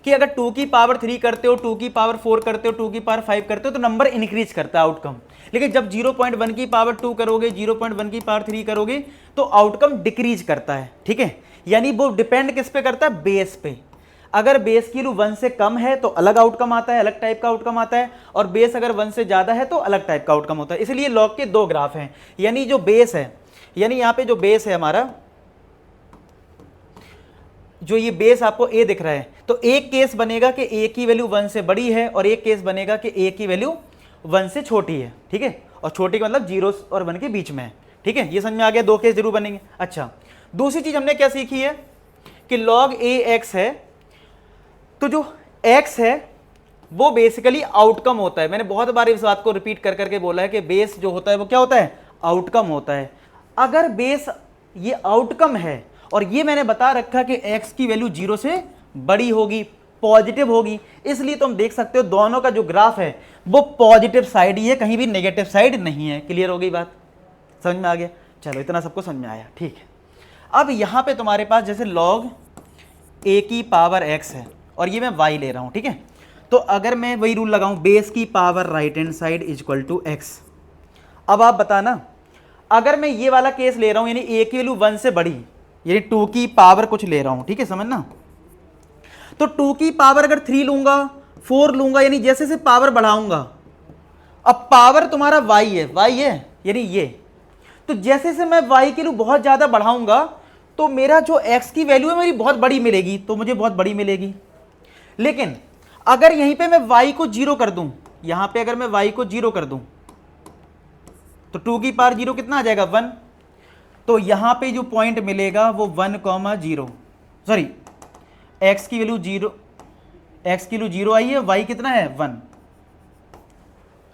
Speaker 1: कि अगर 2 की पावर 3 करते हो, 2 की पावर 4 करते हो, 2 की पावर 5 करते हो तो नंबर इंक्रीज करता है आउटकम। लेकिन जब 0.1 की पावर 2 करोगे, 0.1 की पावर 3 करोगे तो आउटकम डिक्रीज करता है। ठीक है, यानी वो डिपेंड किस पे करता है, बेस पे। अगर बेस की वैल्यू 1 से कम है तो अलग आउटकम आता है, अलग टाइप का आउटकम आता है, और बेस अगर 1 से ज्यादा है तो अलग टाइप का आउटकम होता है। इसलिए लॉग के दो ग्राफ हैं, यानी जो बेस है, यानी यहां पे जो बेस है हमारा, जो ये बेस आपको ए दिख रहा है, तो एक केस बनेगा कि ए की वैल्यू 1 से बड़ी है और एक केस बनेगा कि ए की वैल्यू 1 से छोटी है। ठीक है, और छोटी का मतलब 0 और 1 के बीच में है। ठीक है, ये समझ में आ गया, दो केस जरूर बनेंगे। अच्छा, दूसरी चीज हमने क्या सीखी है कि log a x है, तो जो x है वो बेसिकली आउटकम होता है। मैंने बहुत बार इस बात को रिपीट कर करके बोला है कि बेस जो होता है वो क्या होता है, आउटकम होता है। अगर बेस ये आउटकम है और ये मैंने बता रखा कि x की वैल्यू 0 से बड़ी होगी, पॉजिटिव होगी, इसलिए तुम देख सकते हो दोनों का जो ग्राफ है वो पॉजिटिव साइड ही है, कहीं भी नेगेटिव साइड नहीं है। क्लियर हो गई बात, समझ में आ गया? चलो इतना सबको समझ में आया, ठीक है। अब यहां पे तुम्हारे पास जैसे log a की पावर x है और ये मैं y ले रहा हूं, ठीक है। तो अगर मैं वही रूल लगाऊं, बेस की power right hand side is equal to x। अब आप बताना, अगर मैं ये वाला केस ले रहा हूं यानी a की वैल्यू 1 से बड़ी, यानी 2 की पावर कुछ ले रहा हूं, ठीक है, समझना। तो 2 की पावर अगर 3 लूंगा, 4 लूंगा, यानी जैसे से पावर बढ़ाऊंगा, अब पावर तुम्हारा y है यानी ये, तो जैसे से मैं y की वैल्यू बहुत ज्यादा बढ़ाऊंगा तो मेरा जो x की वैल्यू है मेरी बहुत बड़ी मिलेगी, तो मुझे बहुत बड़ी मिलेगी। लेकिन अगर यहीं पे मैं y को 0 कर दूं, यहां पे अगर मैं y को 0 कर दूं तो 2 की पावर 0 कितना आ जाएगा, 1। तो यहां पे जो पॉइंट मिलेगा वो 1,0, सॉरी x की वैल्यू 0, x की वैल्यू 0 आई है, y कितना है 1,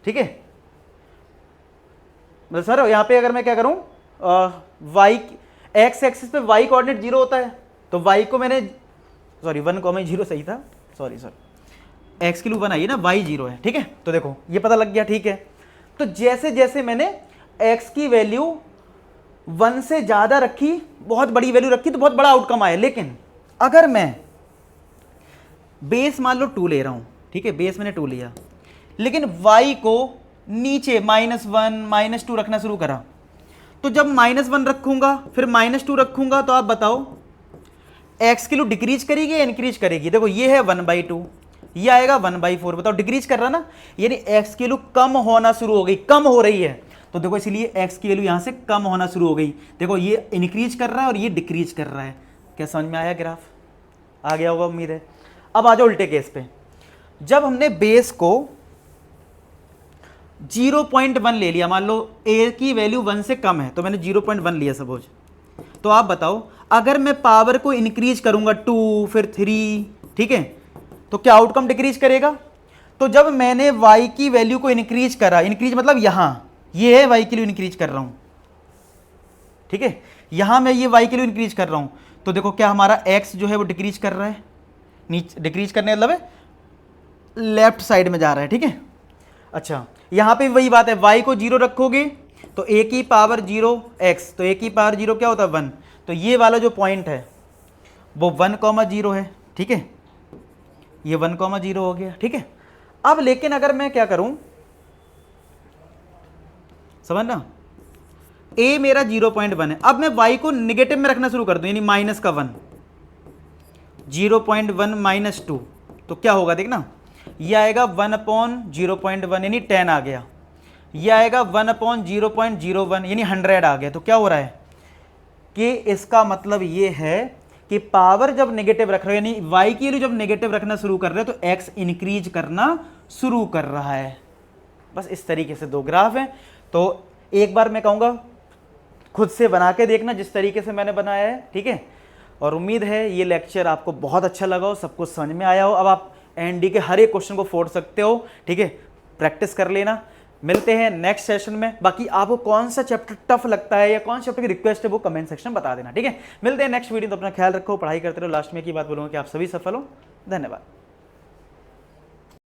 Speaker 1: ठीक है। मतलब सर यहां पे अगर मैं क्या करूं, y x एक्सिस पे y कोऑर्डिनेट 0 होता है, तो y को मैंने, सॉरी 1,0 सही था, सॉरी सर, x की वैल्यू 1 आई है ना, y 0 है, ठीक है। तो देखो ये पता लग गया, ठीक है। तो जैसे जैसे मैंने x की वैल्यू 1 से ज्यादा रखी, बहुत बड़ी वैल्यू रखी, तो बहुत बड़ा आउटकम आया। लेकिन अगर मैं बेस मान लो 2 ले रहा हूं, ठीक है, बेस मैंने 2 लिया, लेकिन y को नीचे -1 -2 रखना शुरू करा, तो जब -1 रखूंगा फिर -2 रखूंगा, तो आप बताओ x की वैल्यू डिक्रीज करेगी या इंक्रीज करेगी। देखो ये है 1/2, ये आएगा 1/4, बताओ डिक्रीज कर रहा ना, यानी x की वैल्यू कम होना शुरू हो गई, कम हो रही है। तो देखो इसलिए x की वैल्यू यहां से कम होना शुरू हो गई। देखो ये इंक्रीज कर रहा है और ये डिक्रीज कर रहा है। क्या समझ में आया, ग्राफ आ गया होगा उम्मीद है। अब आ जाओ उल्टे केस पे, जब हमने बेस को 0.1 ले लिया, मान लो a की वैल्यू 1 से कम है तो मैंने 0.1 लिया सपोज, तो आप बताओ अगर मैं पावर को इंक्रीज करूंगा 2 फिर 3, ठीक है, तो क्या आउटकम डिक्रीज करेगा। तो जब मैंने y की वैल्यू को इंक्रीज करा, इंक्रीज मतलब यहां ये है y की वैल्यू इंक्रीज कर रहा हूं, ठीक है, यहां मैं ये y की वैल्यू इंक्रीज कर रहा हूं, तो देखो क्या हमारा x जो है वो डिक्रीज कर रहा है, नीचे डिक्रीज करने मतलब है लेफ्ट साइड में जा रहा है, ठीक है। अच्छा, यहां पे वही बात है, y को 0 रखोगे तो a की पावर 0 x, तो a की पावर 0 क्या होता है 1, तो ये वाला जो पॉइंट है वो 1,0 है, ठीक है, ये 1,0 हो गया, ठीक है। अब लेकिन अगर मैं क्या करूं, समझना, a मेरा 0.1 है, अब मैं y को निगेटिव में रखना शुरू कर दूं, यानी -1, 0.1 -2, तो क्या होगा देखना, ये आएगा 1/0.1 यानी 10 आ गया, ये आएगा 1/0.01 यानी 100 आ गया। तो क्या हो रहा है कि इसका मतलब ये है कि पावर जब नेगेटिव रख रहे हो, यानी y की वैल्यू जब नेगेटिव रखना शुरू कर रहे हो तो x इंक्रीज करना शुरू कर रहा है। बस इस तरीके से दो ग्राफ हैं। तो एक बार मैं कहूँगा खुद से बना के देखना जिस तरीके से मैंने बनाया है, ठीक है। और उम्मीद है ये लेक्चर आपको बहुत अच्छा लगा हो, सब कुछ समझ में आया हो। अब आप एनडी के हर एक क्वेश्चन को फोड़ सकते हो, ठीक है, प्रैक्टिस कर लेना। मिलते हैं नेक्स्ट सेशन में। बाकी आपको कौन सा चैप्टर टफ लगता है या कौन सा चैप्टर की रिक्वेस्ट है वो कमेंट सेक्शन में बता देना, ठीक है। मिलते हैं नेक्स्ट वीडियो, तो अपना ख्याल रखो, पढ़ाई करते रहो। लास्ट में एक ही बात बोलूँगा कि आप सभी सफल हो। धन्यवाद।